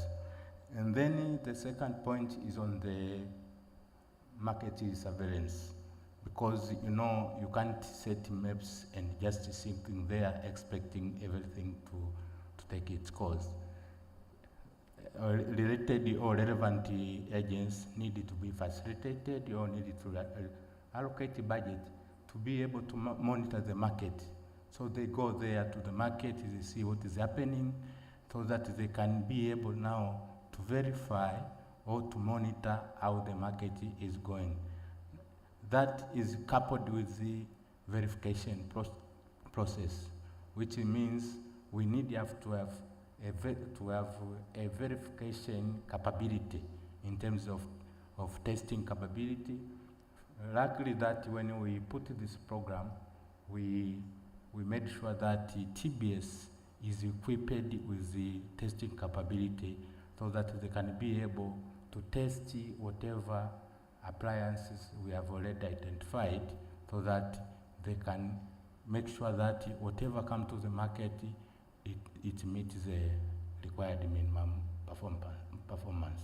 And then the second point is on the market surveillance, because you know you can't set MEPS and just sitting there expecting everything to take its course. Related or relevant agents need to be facilitated or need to allocate budget to be able to monitor the market. So they go there to the market, they see what is happening, so that they can be able now to verify or to monitor how the market is going. That is coupled with the verification process, which means we need to have a verification capability in terms of testing capability. Luckily that when we put this program, we made sure that the TBS is equipped with the testing capability, so that they can be able to test whatever appliances we have already identified, so that they can make sure that whatever comes to the market, it meets the required minimum performance.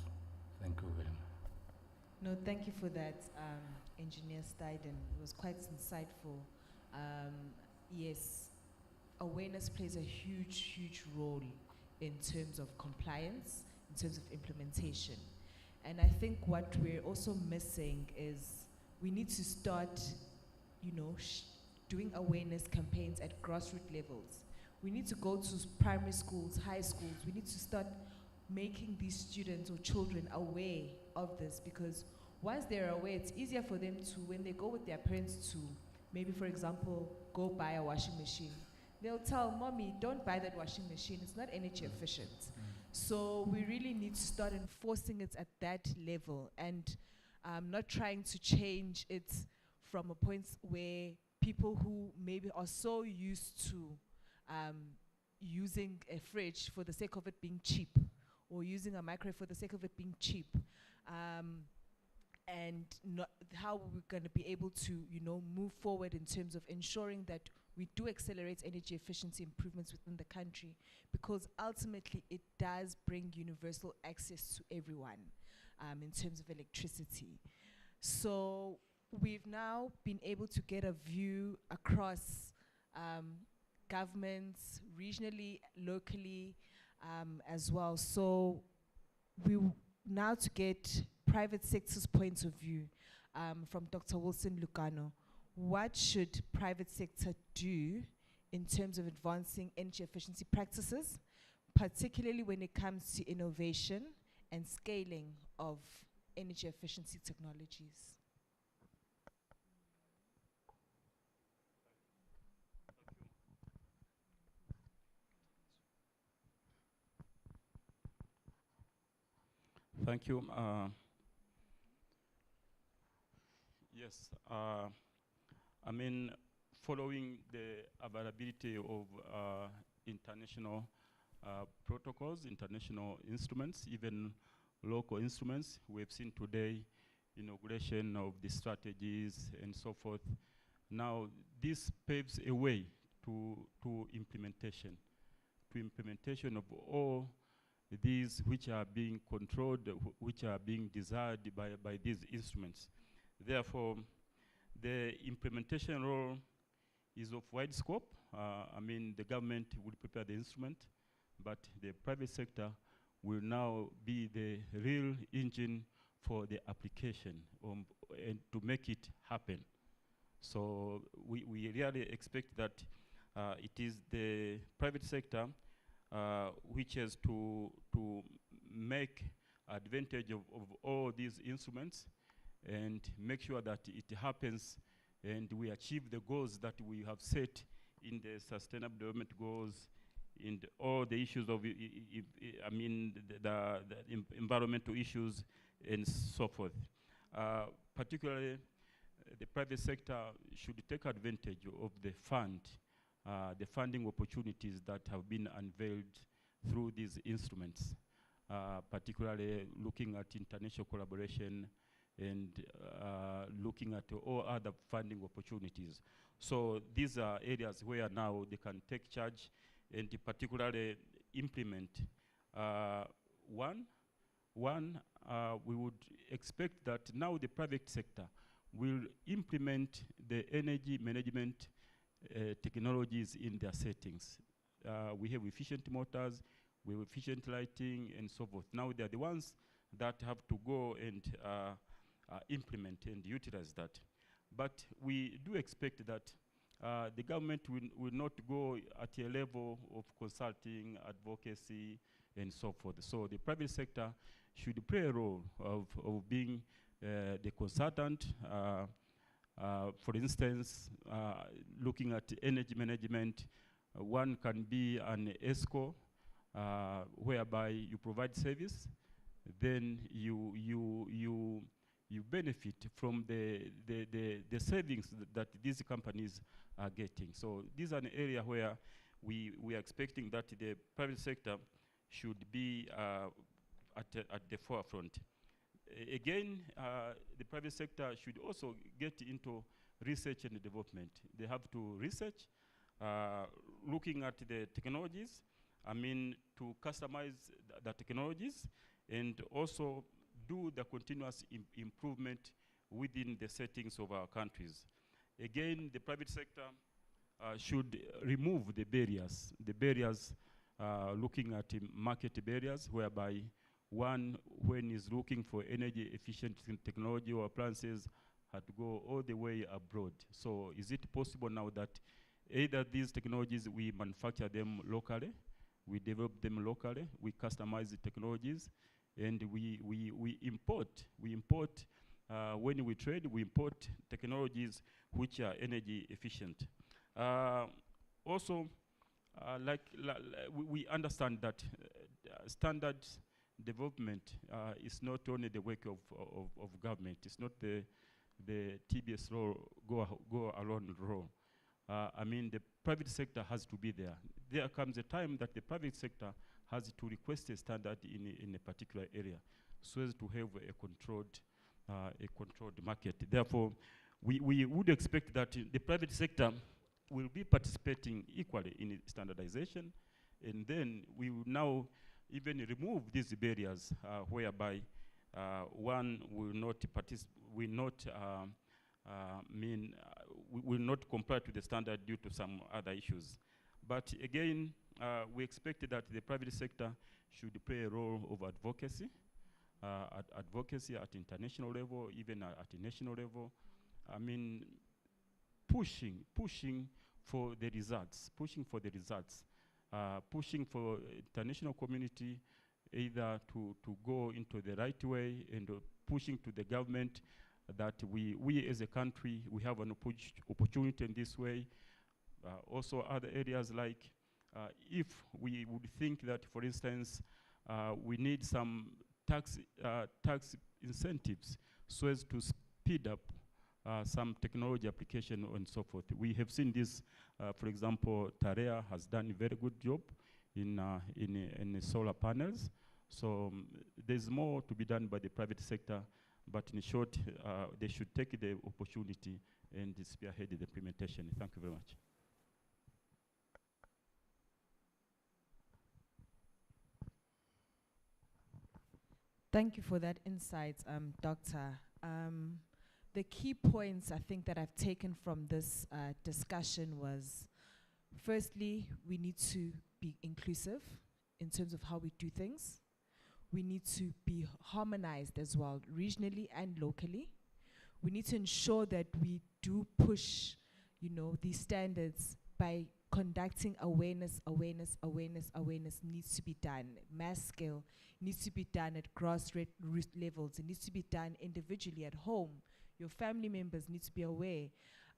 Thank you very much. No, thank you for that, Engineer Steiden. It was quite insightful. Yes, awareness plays a huge role in terms of compliance, in terms of implementation. And I think what we're also missing is we need to start, you know, doing awareness campaigns at grassroots levels. We need to go to primary schools, high schools. We need to start making these students or children aware of this, because once they're aware, it's easier for them to, when they go with their parents to, maybe for example, go buy a washing machine, they'll tell, Mommy, don't buy that washing machine, it's not energy efficient. So we really need to start enforcing it at that level, and not trying to change it from a point where people who maybe are so used to using a fridge for the sake of it being cheap, or using a microwave for the sake of it being cheap, and not how we're going to be able to, you know, move forward in terms of ensuring that we do accelerate energy efficiency improvements within the country, because ultimately it does bring universal access to everyone in terms of electricity. So we've now been able to get a view across governments, regionally, locally, as well. So now to get private sector's point of view from Dr. Wilson Lugano. What should private sector do in terms of advancing energy efficiency practices, particularly when it comes to innovation and scaling of energy efficiency technologies? Thank you. Yes, I mean, following the availability of international protocols, international instruments, even local instruments, we've seen today inauguration of the strategies and so forth. Now, this paves a way to implementation of all these which are being controlled, which are being desired by these instruments. Therefore, the implementation role is of wide scope. I mean, the government will prepare the instrument, but the private sector will now be the real engine for the application and to make it happen. So we really expect that it is the private sector which has to make advantage of all these instruments and make sure that it happens and we achieve the goals that we have set in the Sustainable Development Goals, in all the issues of, I mean, the environmental issues and so forth. Particularly, the private sector should take advantage of the funding opportunities that have been unveiled through these instruments, particularly looking at international collaboration and looking at all other funding opportunities. So these are areas where now they can take charge and particularly implement. One, we would expect that now the private sector will implement the energy management technologies in their settings. We have efficient motors, we have efficient lighting, and so forth. Now they're the ones that have to go and implement and utilize that. But we do expect that the government will not go at a level of consulting, advocacy, and so forth. So the private sector should play a role of being the consultant. For instance, looking at energy management, one can be an ESCO, whereby you provide service, then you benefit from the savings that these companies are getting. So this is an area where we are expecting that the private sector should be at the forefront. Again, the private sector should also get into research and development. They have to research, looking at the technologies, I mean, to customize the technologies, and also do the continuous improvement within the settings of our countries. Again, the private sector should remove the barriers looking at market barriers, whereby one, when is looking for energy efficient technology or appliances, had to go all the way abroad. So is it possible now that either these technologies, we manufacture them locally, we develop them locally, we customize the technologies, and we import. When we trade, we import technologies which are energy efficient. Also, we understand that standard development is not only the work of government. It's not the TBS role, go alone role. I mean, the private sector has to be there. There comes a time that the private sector has to request a standard in a particular area, so as to have a controlled market. Therefore, we would expect that the private sector will be participating equally in standardization, and then we will now even remove these barriers whereby one will not will not comply to the standard due to some other issues. But again, we expect that the private sector should play a role of advocacy, at international level, even at a national level. I mean, pushing for the results, pushing for international community either to go into the right way, and pushing to the government that we as a country, we have an opportunity in this way. Also other areas like if we would think that, for instance, we need some tax incentives so as to speed up some technology application and so forth. We have seen this, for example, Tarea has done a very good job in solar panels. So there's more to be done by the private sector, but in short, they should take the opportunity and spearhead the implementation. Thank you very much. Thank you for that insight, Doctor. The key points I think that I've taken from this discussion was, firstly, we need to be inclusive in terms of how we do things. We need to be harmonized as well, regionally and locally. We need to ensure that we do push, these standards by conducting awareness needs to be done. Mass scale needs to be done at grassroots levels. It needs to be done individually at home. Your family members need to be aware.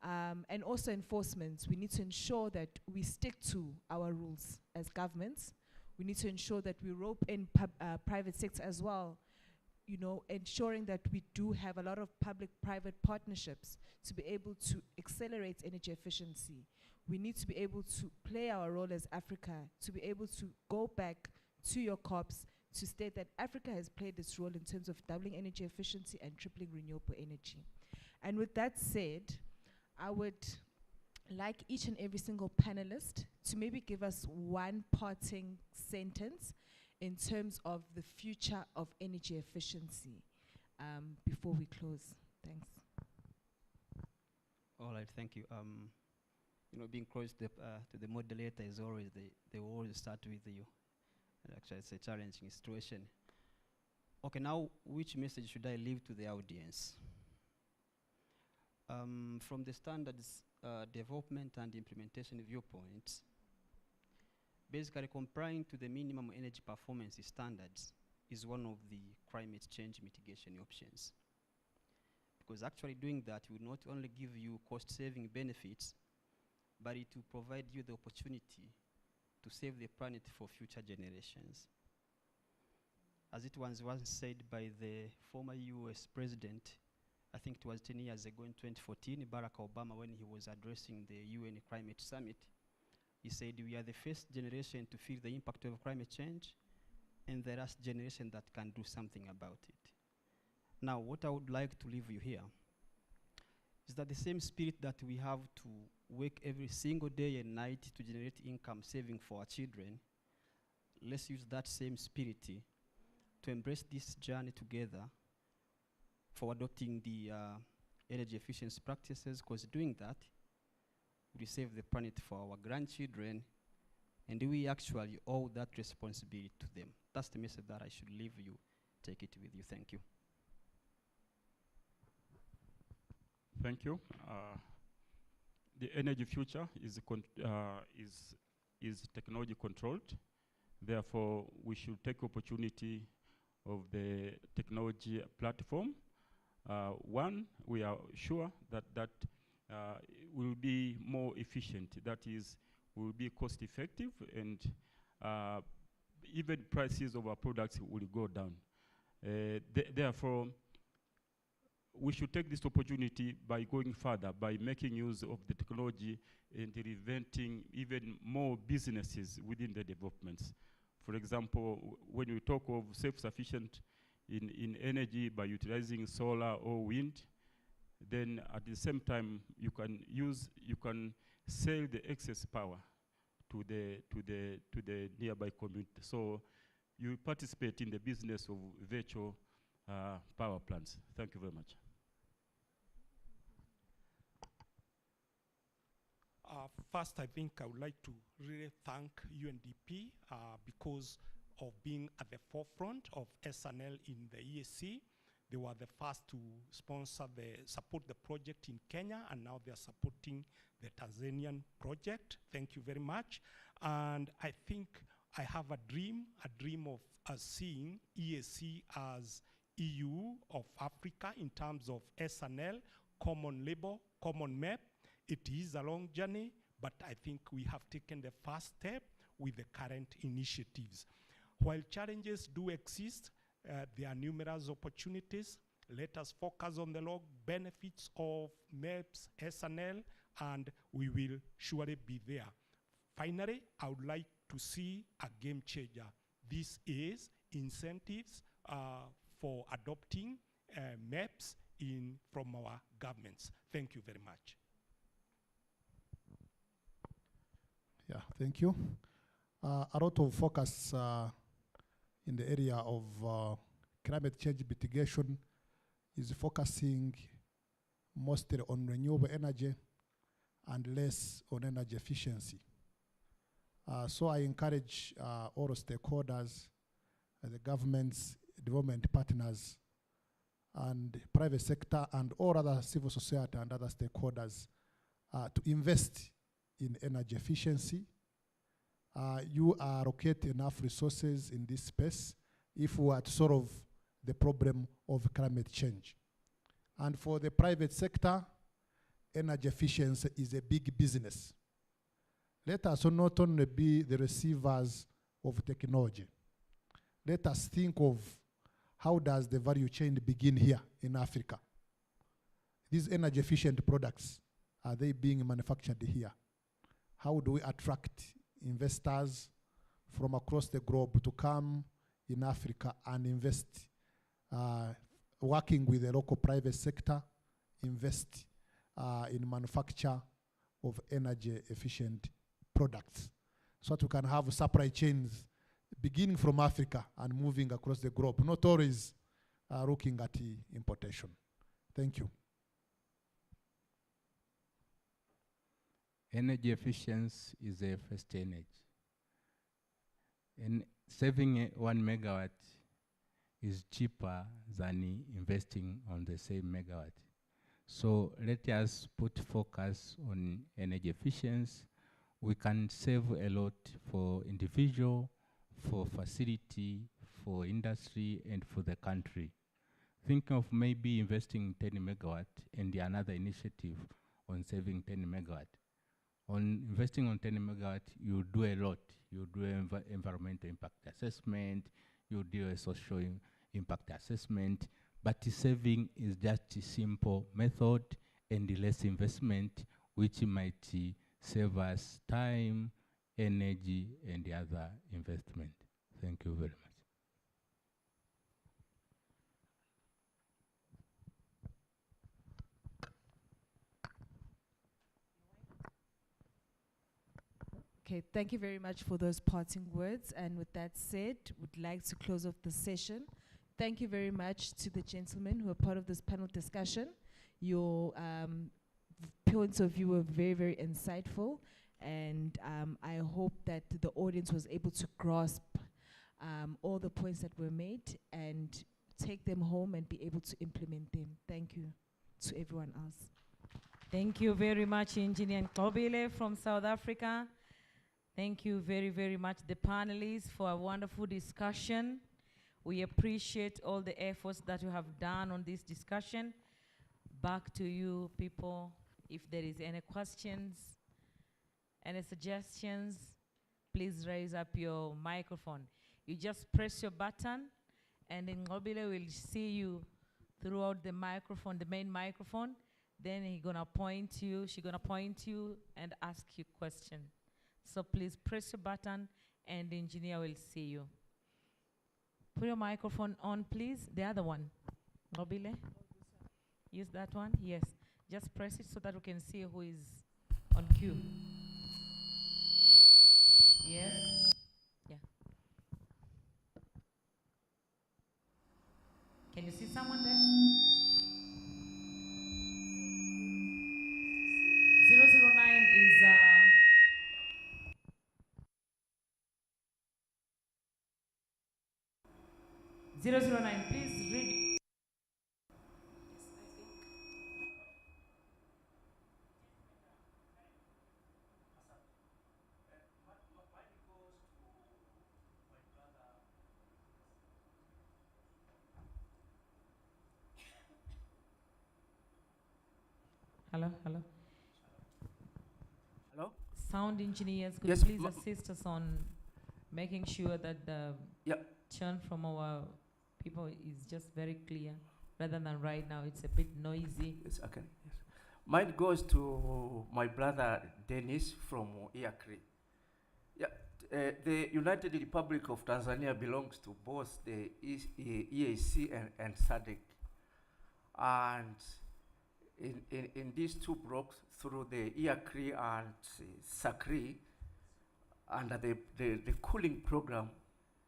And also enforcement. We need to ensure that we stick to our rules as governments. We need to ensure that we rope in private sector as well, ensuring that we do have a lot of public-private partnerships to be able to accelerate energy efficiency. We need to be able to play our role as Africa, to be able to go back to your COPs to state that Africa has played this role in terms of doubling energy efficiency and tripling renewable energy. And with that said, I would like each and every single panelist to maybe give us one parting sentence in terms of the future of energy efficiency before we close. Thanks. All right, thank you. Being close to the moderator is always, they always start with you. Actually, it's a challenging situation. Okay, now which message should I leave to the audience? From the standards development and implementation viewpoint, basically complying to the minimum energy performance standards is one of the climate change mitigation options. Because actually doing that will not only give you cost-saving benefits, but it will provide you the opportunity to save the planet for future generations. As it was once said by the former US president, I think it was 10 years ago in 2014, Barack Obama, when he was addressing the UN Climate Summit, he said, we are the first generation to feel the impact of climate change and the last generation that can do something about it. Now, what I would like to leave you here is that the same spirit that we have to work every single day and night to generate income saving for our children, let's use that same spirit to embrace this journey together for adopting the energy efficiency practices, because doing that, we save the planet for our grandchildren, and we actually owe that responsibility to them. That's the message that I should leave you. Take it with you. Thank you. Thank you. The energy future is technology controlled. Therefore, we should take opportunity of the technology platform. One, we are sure that will be more efficient. That is, will be cost effective, and even prices of our products will go down. Therefore, we should take this opportunity by going further, by making use of the technology and inventing even more businesses within the developments. For example, when we talk of self-sufficient in energy by utilizing solar or wind, then at the same time you can sell the excess power to the nearby community. So you participate in the business of virtual power plants. Thank you very much. First, I think I would like to really thank UNDP because of being at the forefront of SNL in the EAC. They were the first to support the project in Kenya, and now they're supporting the Tanzanian project. Thank you very much. And I think I have a dream of seeing EAC as EU of Africa in terms of SNL, common label, common map. It is a long journey, but I think we have taken the first step with the current initiatives. While challenges do exist, there are numerous opportunities. Let us focus on the long benefits of MEPS, SNL, and we will surely be there. Finally, I would like to see a game changer. This is incentives for adopting MEPS from our governments. Thank you very much. Yeah, thank you. A lot of focus in the area of climate change mitigation is focusing mostly on renewable energy and less on energy efficiency. So I encourage all stakeholders, the governments, development partners, and private sector, and all other civil society and other stakeholders to invest in energy efficiency. You allocate enough resources in this space if we are to solve the problem of climate change. And for the private sector, energy efficiency is a big business. Let us not only be the receivers of technology. Let us think of how does the value chain begin here in Africa. These energy efficient products, are they being manufactured here? How do we attract investors from across the globe to come in Africa and invest, working with the local private sector, invest in manufacture of energy efficient products, so that we can have supply chains beginning from Africa and moving across the globe, not always looking at importation. Thank you. Energy efficiency is a first energy. And saving 1 megawatt is cheaper than investing on the same megawatt. So let us put focus on energy efficiency. We can save a lot for individual, for facility, for industry, and for the country. Think of maybe investing 10 megawatt and another initiative on saving 10 megawatt. On investing on 10 megawatt, you do a lot. You do environmental impact assessment, you do a social impact assessment, but the saving is just a simple method and less investment, which might save us time, energy, and the other investment. Thank you very much. Okay, thank you very much for those parting words. And with that said, would like to close off the session Thank you very much to the gentlemen who are part of this panel discussion. Your points of view were very, very insightful, and I hope that the audience was able to grasp all the points that were made and take them home and be able to implement them. Thank you to everyone else. Thank you very much, Engineer Nkobile from South Africa. Thank you very, very much, the panelists, for a wonderful discussion. We appreciate all the efforts that you have done on this discussion. Back to you, people. If there is any questions, any suggestions, please raise up your microphone. You just press your button, and then Nkobile will see you throughout the microphone, the main microphone. Then he's gonna point you, she's gonna point you and ask you question. So please press your button, and the engineer will see you. Put your microphone on, please. The other one. Nkobile? Use that one? Yes. Just press it so that we can see who is on cue. Yes? Yeah. Can you see someone there? 009 is 009, please read. Hello, hello. Hello? Sound engineers, could Yes, you please assist us on making sure that the churn from our people is just very clear, rather than right now it's a bit noisy. Yes, okay. Yes. Mine goes to my brother Dennis from Iakri. Yeah, the United Republic of Tanzania belongs to both the EAC and SADC. And in these two blocks, through the Iakri and SACRI, under the cooling program,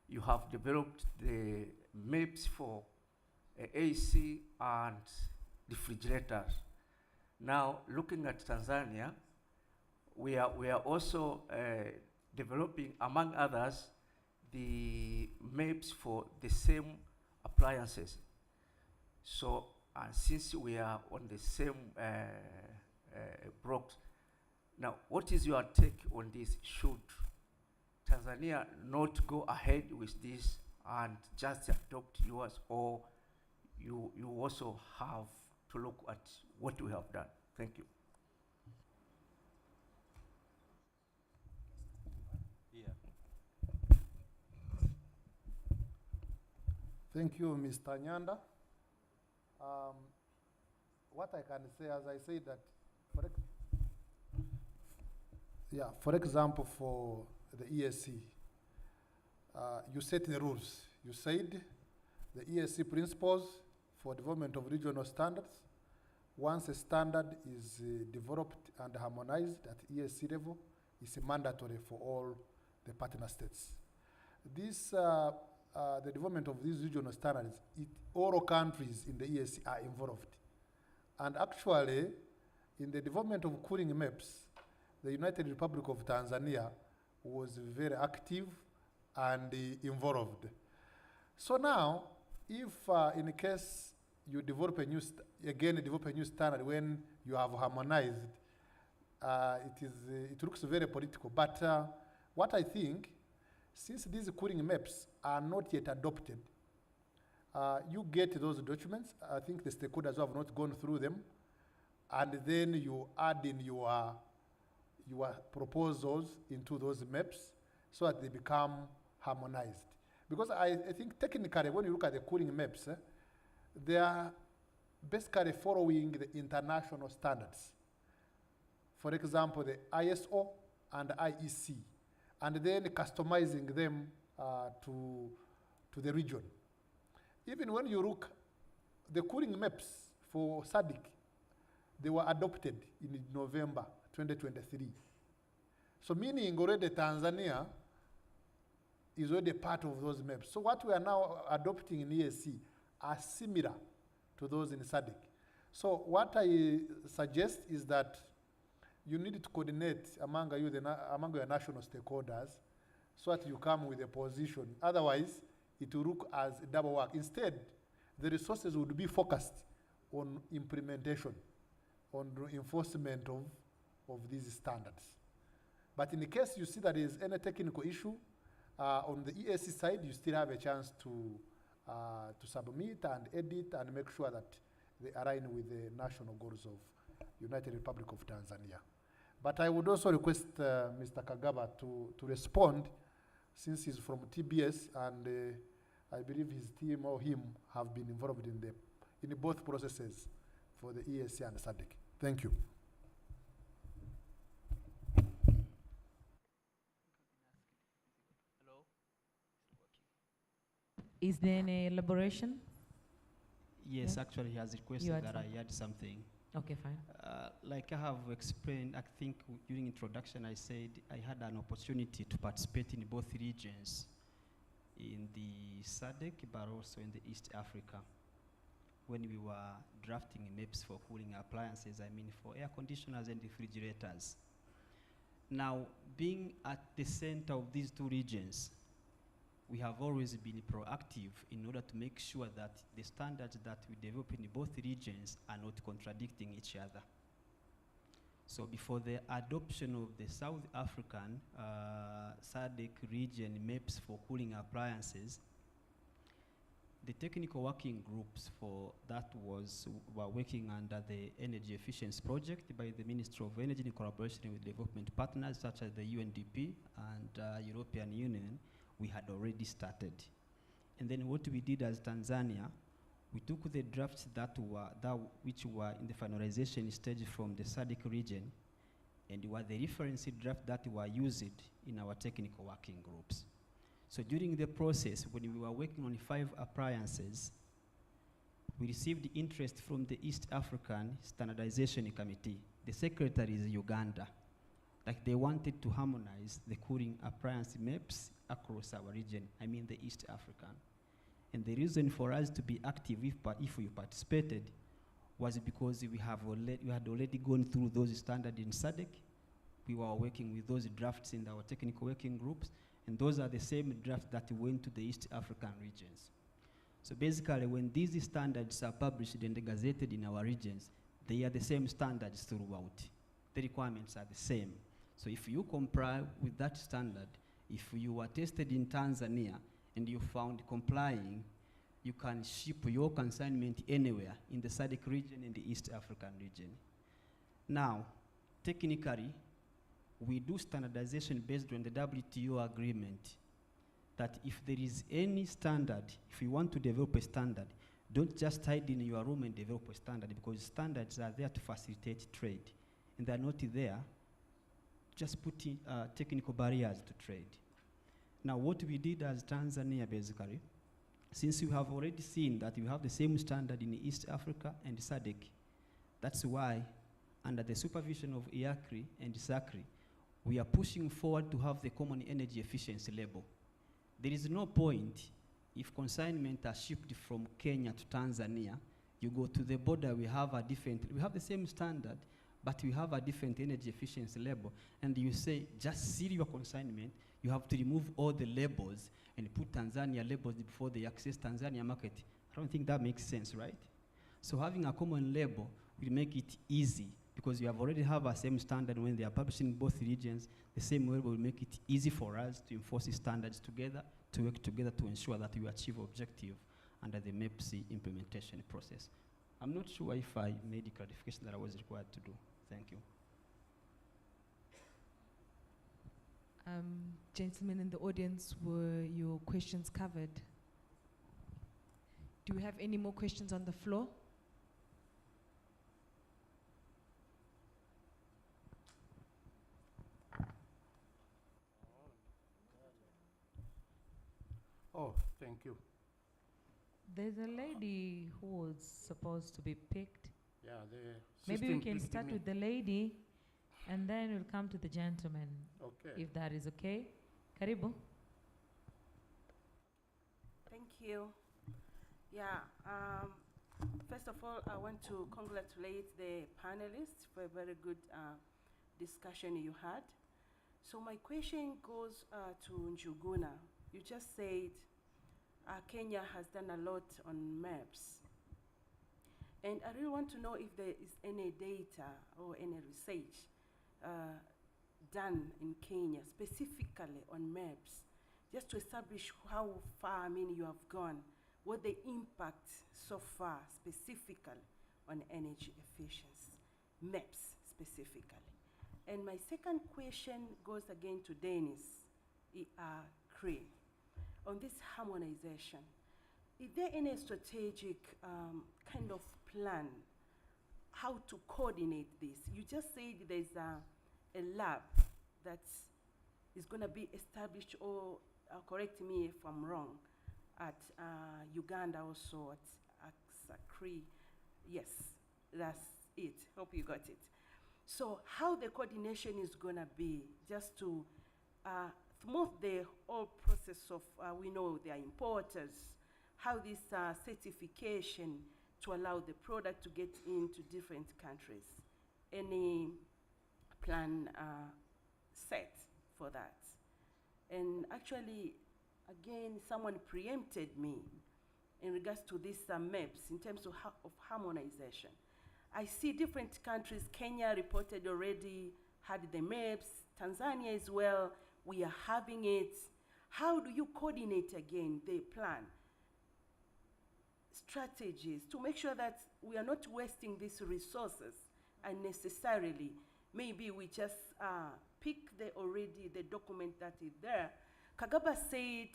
you have developed the maps for AC and refrigerators. Now, looking at Tanzania, we are also developing, among others, the maps for the same appliances. So, since we are on the same blocks, now, what is your take on this? Should Tanzania not go ahead with this and just adopt yours, or you also have to look at what we have done? Thank you. Yeah. Thank you, Mr. Nyanda. What I can say, as I say that, for example, for the ESC, you set the rules. You said the ESC principles for development of regional standards. Once a standard is developed and harmonized at ESC level, it's mandatory for all the partner states. This, the development of these regional standards, all countries in the ESC are involved. And actually, in the development of cooling maps, the United Republic of Tanzania was very active and involved. So now, if in case you develop a new, develop a new standard when you have harmonized, it looks very political. But what I think, since these cooling maps are not yet adopted, you get those documents. I think the stakeholders have not gone through them, and then you add in your proposals into those maps so that they become harmonized. Because I think technically, when you look at the cooling maps, they are basically following the international standards. For example, the ISO and IEC, and then customizing them to the region. Even when you look, the cooling maps for SADC, they were adopted in November 2023. So meaning already Tanzania is already part of those maps. So what we are now adopting in EAC are similar to those in SADC. So what I suggest is that you need to coordinate among among your national stakeholders so that you come with a position. Otherwise, it will look as double work. Instead, the resources would be focused on implementation, on the enforcement of these standards. But in the case you see that there is any technical issue, on the EAC side, you still have a chance to submit and edit and make sure that they align with the national goals of United Republic of Tanzania. But I would also request Mr. Kagaba to respond, since he's from TBS, and I believe his team or him have been involved in both processes for the EAC and SADC. Thank you. Is there any elaboration? Yes, Yeah. actually, he has You requested had that I something. add something. Okay, fine. Like I have explained, I think during introduction, I said I had an opportunity to participate in both regions, in the SADC, but also in the East Africa, when we were drafting maps for cooling appliances, I mean for air conditioners and refrigerators. Now, being at the center of these two regions, we have always been proactive in order to make sure that the standards that we develop in both regions are not contradicting each other. So before the adoption of the South African SADC region maps for cooling appliances, the technical working groups for that were working under the Energy Efficiency Project by the Ministry of Energy in collaboration with development partners such as the UNDP and European Union. We had already started. And then what we did as Tanzania, we took the drafts which were in the finalization stage from the SADC region, and were the reference draft that were used in our technical working groups. So during the process, when we were working on 5 appliances, we received interest from the East African Standardization Committee. The secretary is Uganda. Like they wanted to harmonize the cooling appliance maps across our region, I mean the East African. And the reason for us to be active if we participated was because we had already gone through those standards in SADC. We were working with those drafts in our technical working groups, and those are the same drafts that went to the East African regions. So basically, when these standards are published and gazetted in our regions, they are the same standards throughout. The requirements are the same. So if you comply with that standard, if you were tested in Tanzania and you found complying, you can ship your consignment anywhere in the SADC region and the East African region. Now, technically, we do standardization based on the WTO agreement that if there is any standard, if you want to develop a standard, don't just hide in your room and develop a standard, because standards are there to facilitate trade, and they're not there just putting technical barriers to trade. Now, what we did as Tanzania, basically, since we have already seen that we have the same standard in East Africa and SADC, that's why, under the supervision of IACRI and SACRI, we are pushing forward to have the common energy efficiency label. There is no point if consignment are shipped from Kenya to Tanzania, you go to the border, we have the same standard, but we have a different energy efficiency label, and you say, just seal your consignment, you have to remove all the labels and put Tanzania labels before they access Tanzania market. I don't think that makes sense, right? So having a common label will make it easy, because you have already have a same standard when they are publishing in both regions. The same label will make it easy for us to enforce the standards together, to work together to ensure that we achieve objective under the MEPC implementation process. I'm not sure if I made the clarification that I was required to do. Thank you. Gentlemen in the audience, were your questions covered? Do we have any more questions on the floor? Oh, thank you. There's a lady who was supposed to be picked. Yeah, the Maybe we system can picked start me. with the lady, and then we'll come to the gentleman, Okay. if that is okay. Karibu. you. Yeah, first of all, I want to congratulate the panelists for a very good discussion you had. So my question goes to Njuguna. You just said Kenya has done a lot on maps. And I really want to know if there is any data or any research done in Kenya specifically on maps, just to establish how far, you have gone, what the impact so far specifically on energy efficiency, maps specifically. And my second question goes again to Dennis Cree on this harmonization. Is there any strategic kind of plan how to coordinate this? You just said there's a lab that is going to be established, or correct me if I'm wrong, at Uganda also, at Sakri. Yes, that's it. Hope you got it. So how the coordination is going to be, just to smooth the whole process of, we know they are importers, how this certification to allow the product to get into different countries. Any plan set for that? And actually, again, someone preempted me in regards to these maps in terms of harmonization. I see different countries. Kenya reported already had the maps. Tanzania as well. We are having it. How do you coordinate again the plan? Strategies to make sure that we are not wasting these resources unnecessarily. Maybe we just pick the document that is there. Kagaba said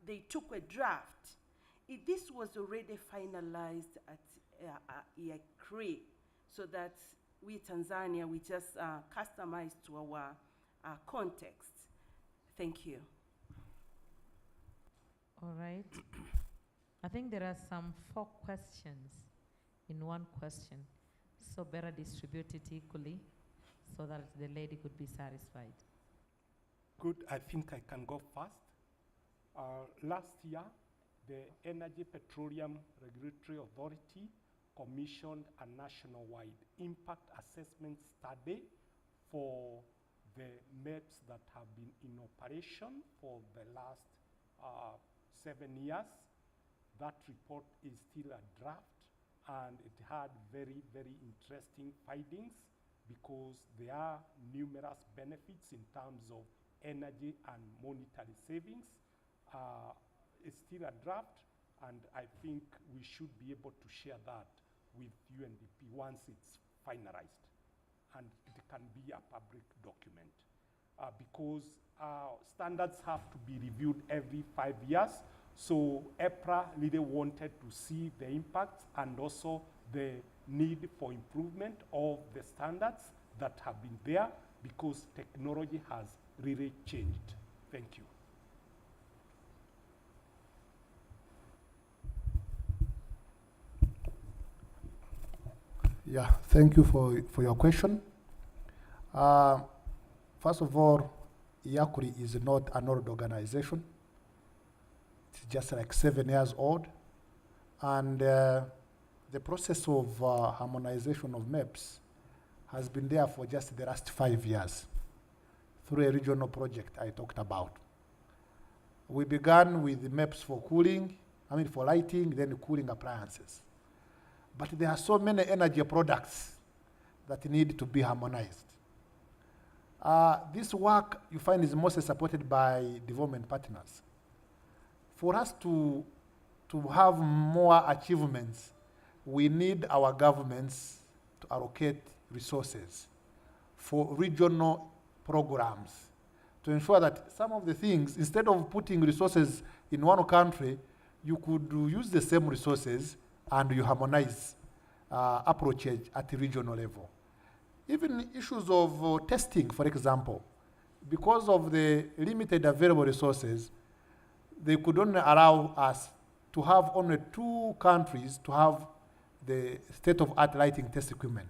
they took a draft. If this was already finalized at IACRE, so that we Tanzania, we just customize to our context. Thank you. All right. I think there are some 4 questions in one question, so better distribute it equally so that the lady could be satisfied. Good, I think I can go first. Last year, the Energy Petroleum Regulatory Authority commissioned a nationwide impact assessment study for the maps that have been in operation for the last 7 years. That report is still a draft, and it had very, very interesting findings because there are numerous benefits in terms of energy and monetary savings. It's still a draft, and I think we should be able to share that with UNDP once it's finalized, and it can be a public document. Because standards have to be reviewed every 5 years, so EPRA really wanted to see the impacts and also the need for improvement of the standards that have been there, because technology has really changed. Thank you. Yeah, thank you for your question. First of all, IACRE is not an old organization. It's just like 7 years old. And the process of harmonization of maps has been there for just the last 5 years through a regional project I talked about. We began with the maps for cooling, for lighting, then cooling appliances. But there are so many energy products that need to be harmonized. This work, you find, is mostly supported by development partners. For us to have more achievements, we need our governments to allocate resources for regional programs to ensure that some of the things, instead of putting resources in one country, you could use the same resources and you harmonize approaches at the regional level. Even issues of testing, for example, because of the limited available resources, they could only allow us to have only 2 countries to have the state-of-art lighting test equipment.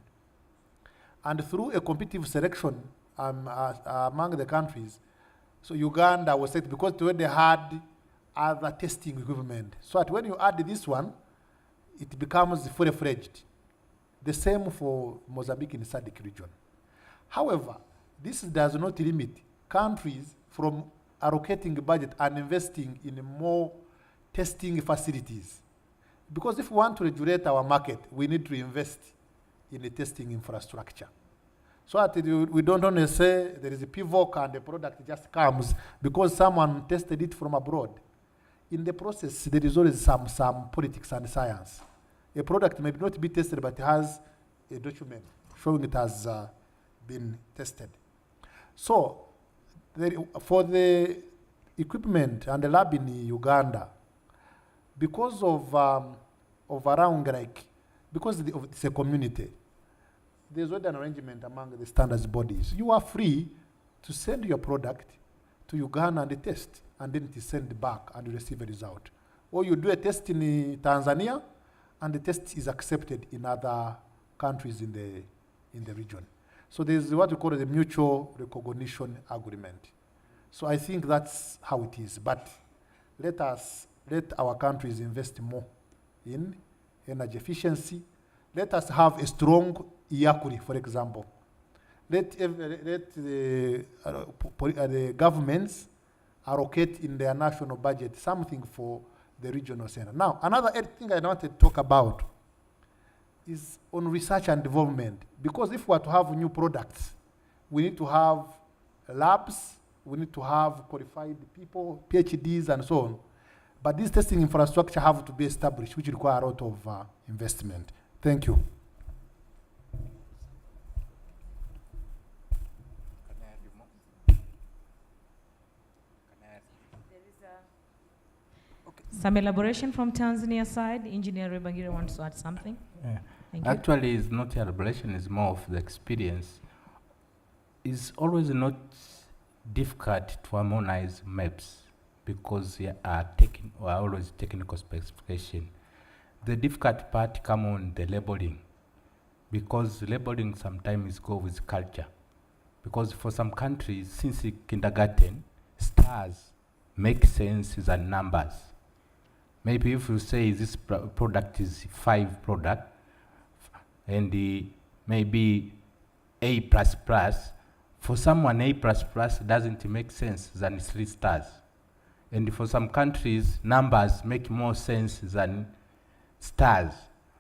And through a competitive selection among the countries, so Uganda was selected because they already had other testing equipment. So that when you add this one, it becomes fully fledged. The same for Mozambique in the SADC region. However, this does not limit countries from allocating budget and investing in more testing facilities. Because if we want to regulate our market, we need to invest in the testing infrastructure. So that we don't only say there is a PIVOC and the product just comes because someone tested it from abroad. In the process, there is always some politics and science. A product may not be tested, but it has a document showing it has been tested. So, for the equipment and the lab in Uganda, because of around because it's a community, there's already an arrangement among the standards bodies. You are free to send your product to Uganda and test, and then it is sent back and you receive a result. Or you do a test in Tanzania, and the test is accepted in other countries in the region. So there's what we call the mutual recognition agreement. So I think that's how it is. But let our countries invest more in energy efficiency. Let us have a strong IAKURI, for example. Let the governments allocate in their national budget something for the regional center. Now, another thing I want to talk about is on research and development. Because if we are to have new products, we need to have labs, we need to have qualified people, PhDs, and so on. But this testing infrastructure have to be established, which require a lot of investment. Thank you. Some elaboration from Tanzania side. Engineer Rebangira wants to add something. Yeah. Thank you. Actually, it's not elaboration, it's more of the experience. It's always not difficult to harmonize maps because they are always technical specification. The difficult part comes on the labeling, because labeling sometimes go with culture. Because for some countries, since kindergarten, stars make sense than numbers. Maybe if you say this product is 5 product, and maybe A++, for someone A++ doesn't make sense than 3 stars. And for some countries, numbers make more sense than stars.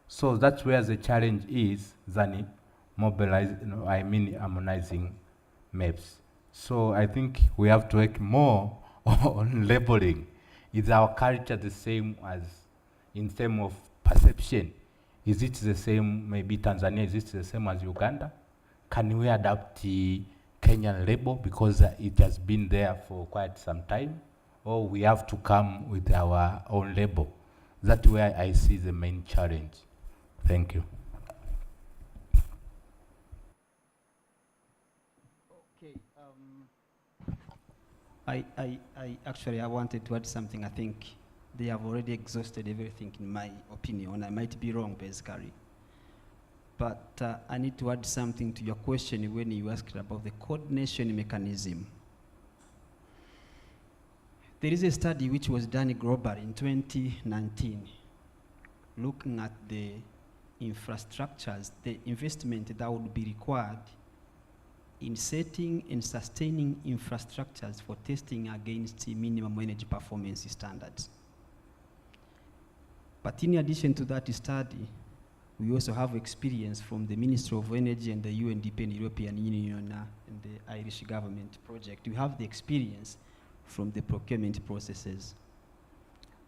So that's where the challenge is than harmonizing maps. So I think we have to work more on labeling. Is our culture the same as in terms of perception? Is it the same, maybe Tanzania, is it the same as Uganda? Can we adapt the Kenyan label because it has been there for quite some time? Or we have to come with our own label? That's where I see the main challenge. Thank you. Okay. I wanted to add something. I think they have already exhausted everything in my opinion. I might be wrong, basically. But I need to add something to your question when you asked about the coordination mechanism. There is a study which was done globally in 2019, looking at the infrastructures, the investment that would be required in setting and sustaining infrastructures for testing against the minimum energy performance standards. But in addition to that study, we also have experience from the Ministry of Energy and the UNDP and European Union and the Irish government project. We have the experience from the procurement processes.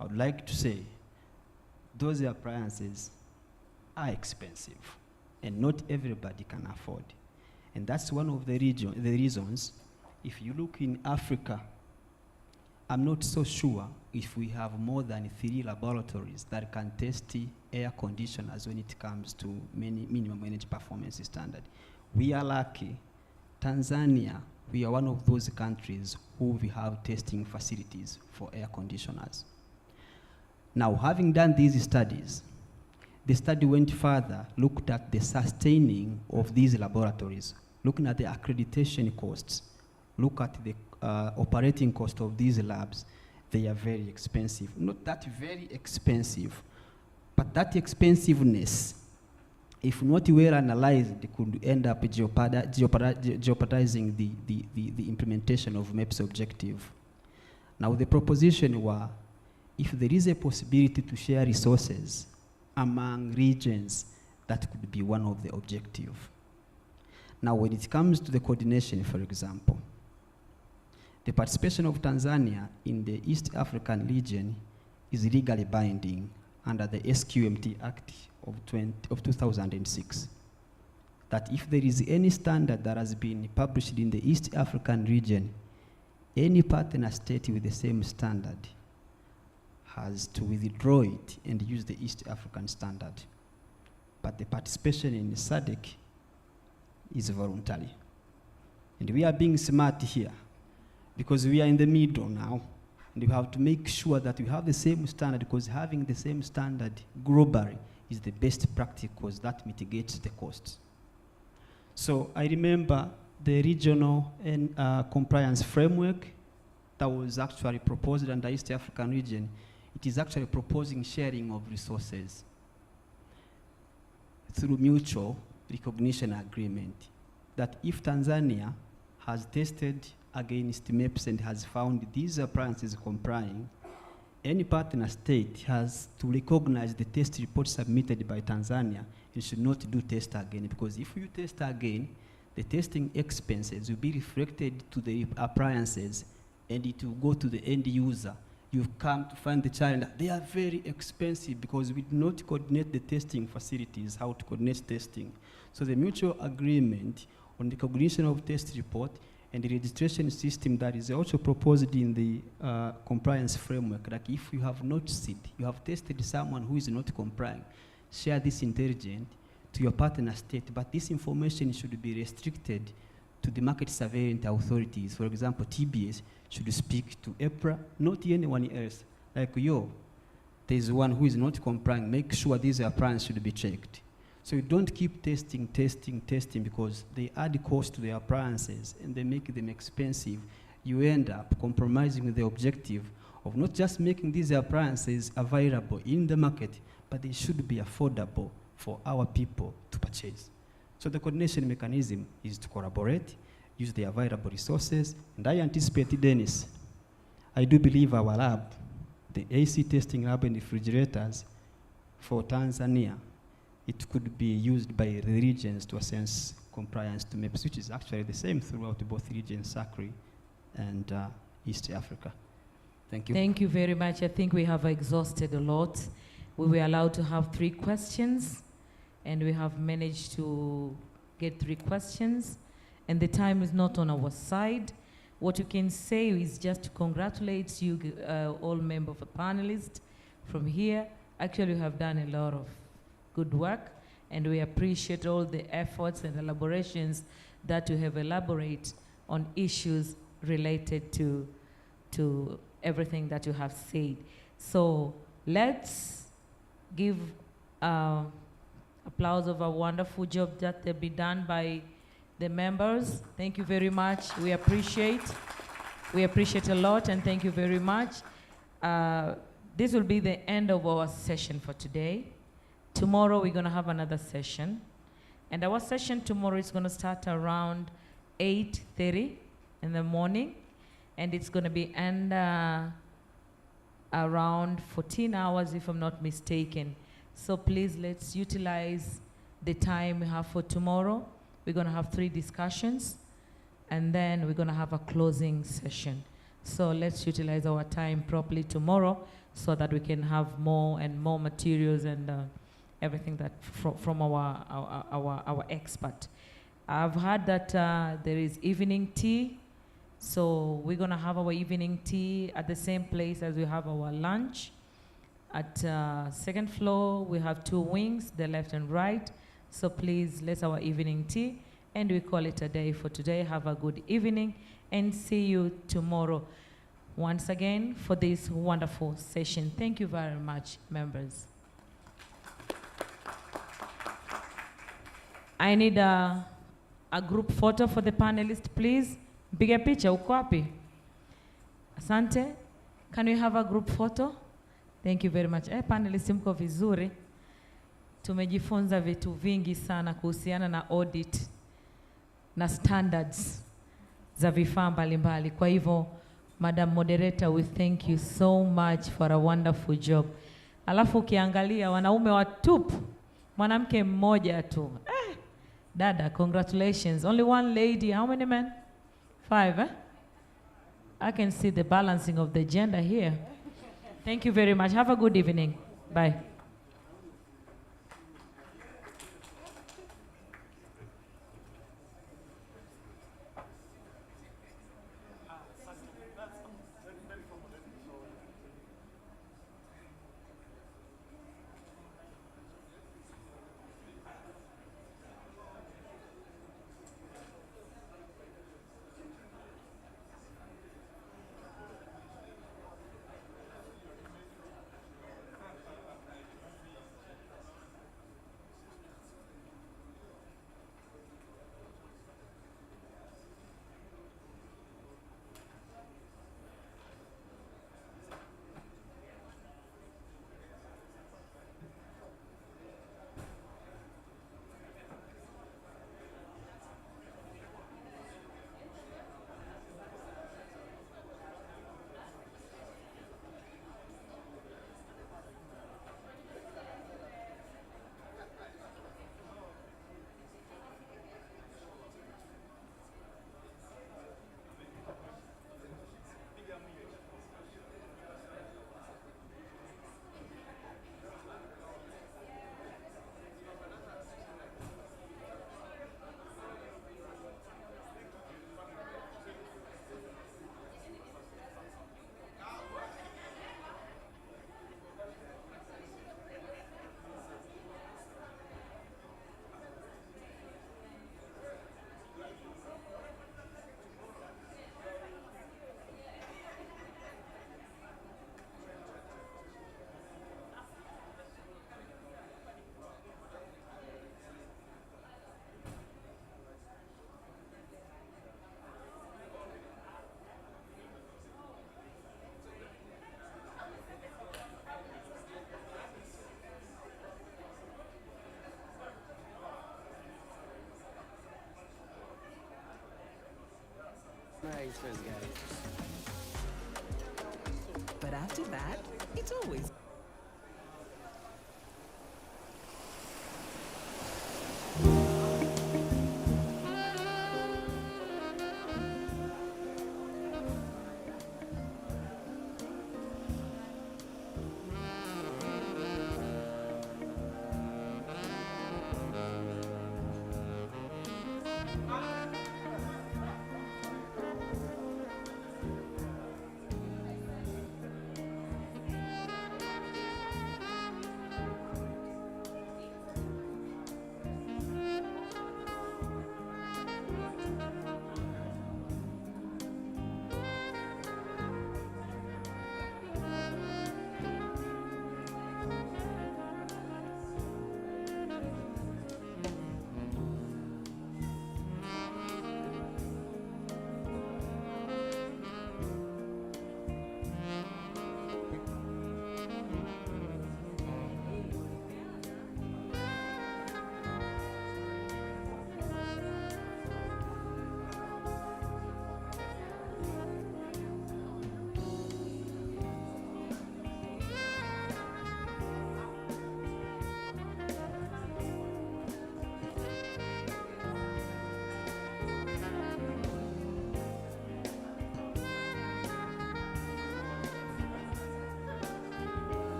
I would like to say those appliances are expensive and not everybody can afford. And that's one of the reasons, if you look in Africa, I'm not so sure if we have more than 3 laboratories that can test the air conditioners when it comes to minimum energy performance standard. We are lucky. Tanzania, we are one of those countries who we have testing facilities for air conditioners. Now, having done these studies, the study went further, looked at the sustaining of these laboratories, looking at the accreditation costs, look at the operating cost of these labs, they are very expensive. Not that very expensive, but that expensiveness, if not well analyzed, could end up jeopardizing the implementation of MEPS objective. Now the proposition was, if there is a possibility to share resources among regions, that could be one of the objectives. Now when it comes to the coordination, for example, the participation of Tanzania in the East African region is legally binding under the SQMT Act of 2006. That if there is any standard that has been published in the East African region, any partner state with the same standard has to withdraw it and use the East African standard. But the participation in the SADC is voluntary. And we are being smart here because we are in the middle now. And we have to make sure that we have the same standard, because having the same standard globally is the best practice, because that mitigates the costs. So I remember the regional and compliance framework that was actually proposed under East African region. It is actually proposing sharing of resources through mutual recognition agreement, that if Tanzania has tested against MEPS and has found these appliances complying, any partner state has to recognize the test report submitted by Tanzania and should not do test again, because if you test again, the testing expenses will be reflected to the appliances and it will go to the end user. You've come to find the challenge that they are very expensive because we do not coordinate the testing facilities, how to coordinate testing. So the mutual agreement on the recognition of test report and the registration system that is also proposed in the compliance framework, like if you have noticed it, you have tested someone who is not complying, share this intelligence to your partner state, but this information should be restricted to the market surveillance authorities. For example, TBS should speak to EPRA, not anyone else. Like there's one who is not complying, make sure these appliances should be checked. So you don't keep testing, because they add cost to the appliances and they make them expensive. You end up compromising with the objective of not just making these appliances available in the market, but they should be affordable for our people to purchase. So the coordination mechanism is to collaborate, use the available resources, and I anticipate, Dennis, I do believe our lab, the AC testing lab and refrigerators for Tanzania, it could be used by the regions to assess compliance to MEPS, which is actually the same throughout both regions, SACRI and East Africa. Thank you. Thank you very much. I think we have exhausted a lot. We were allowed to have 3 questions, and we have managed to get 3 questions, and the time is not on our side. What you can say is just to congratulate you, all members of the panelists from here. Actually, you have done a lot of good work, and we appreciate all the efforts and elaborations that you have elaborated on issues related to everything that you have said. So let's give applause of a wonderful job that they've been done by the members. Thank you very much. We appreciate a lot, and thank you very much. This will be the end of our session for today. Tomorrow we're going to have another session, and our session tomorrow is going to start around 8:30 in the morning, and it's going to be end around 14 hours if I'm not mistaken. So please, let's utilize the time we have for tomorrow. We're going to have 3 discussions, and then we're going to have a closing session. So let's utilize our time properly tomorrow so that we can have more and more materials and everything that from our expert. I've heard that there is evening tea, so we're going to have our evening tea at the same place as we have our lunch. At 2nd floor, we have 2 wings, the left and right. So please, let's our evening tea, and we call it a day for today. Have a good evening, and see you tomorrow once again for this wonderful session. Thank you very much, members. I need a group photo for the panelists, please. Piga picha, uko wapi? Asante. Can we have a group photo? Thank you very much. Panelists mko vizuri. Tumejifunza vitu vingi sana kuhusiana na audit na standards za vifaa mbalimbali. Kwa hivyo, Madam Moderator, we thank you so much for a wonderful job. Alafu ukiangalia wanaume watupu, mwanamke mmoja tu. Dada, congratulations. Only one lady. How many men? 5, eh? I can see the balancing of the gender here. Thank you very much. Have a good evening. Bye. Nice first, guys. But after that, it's always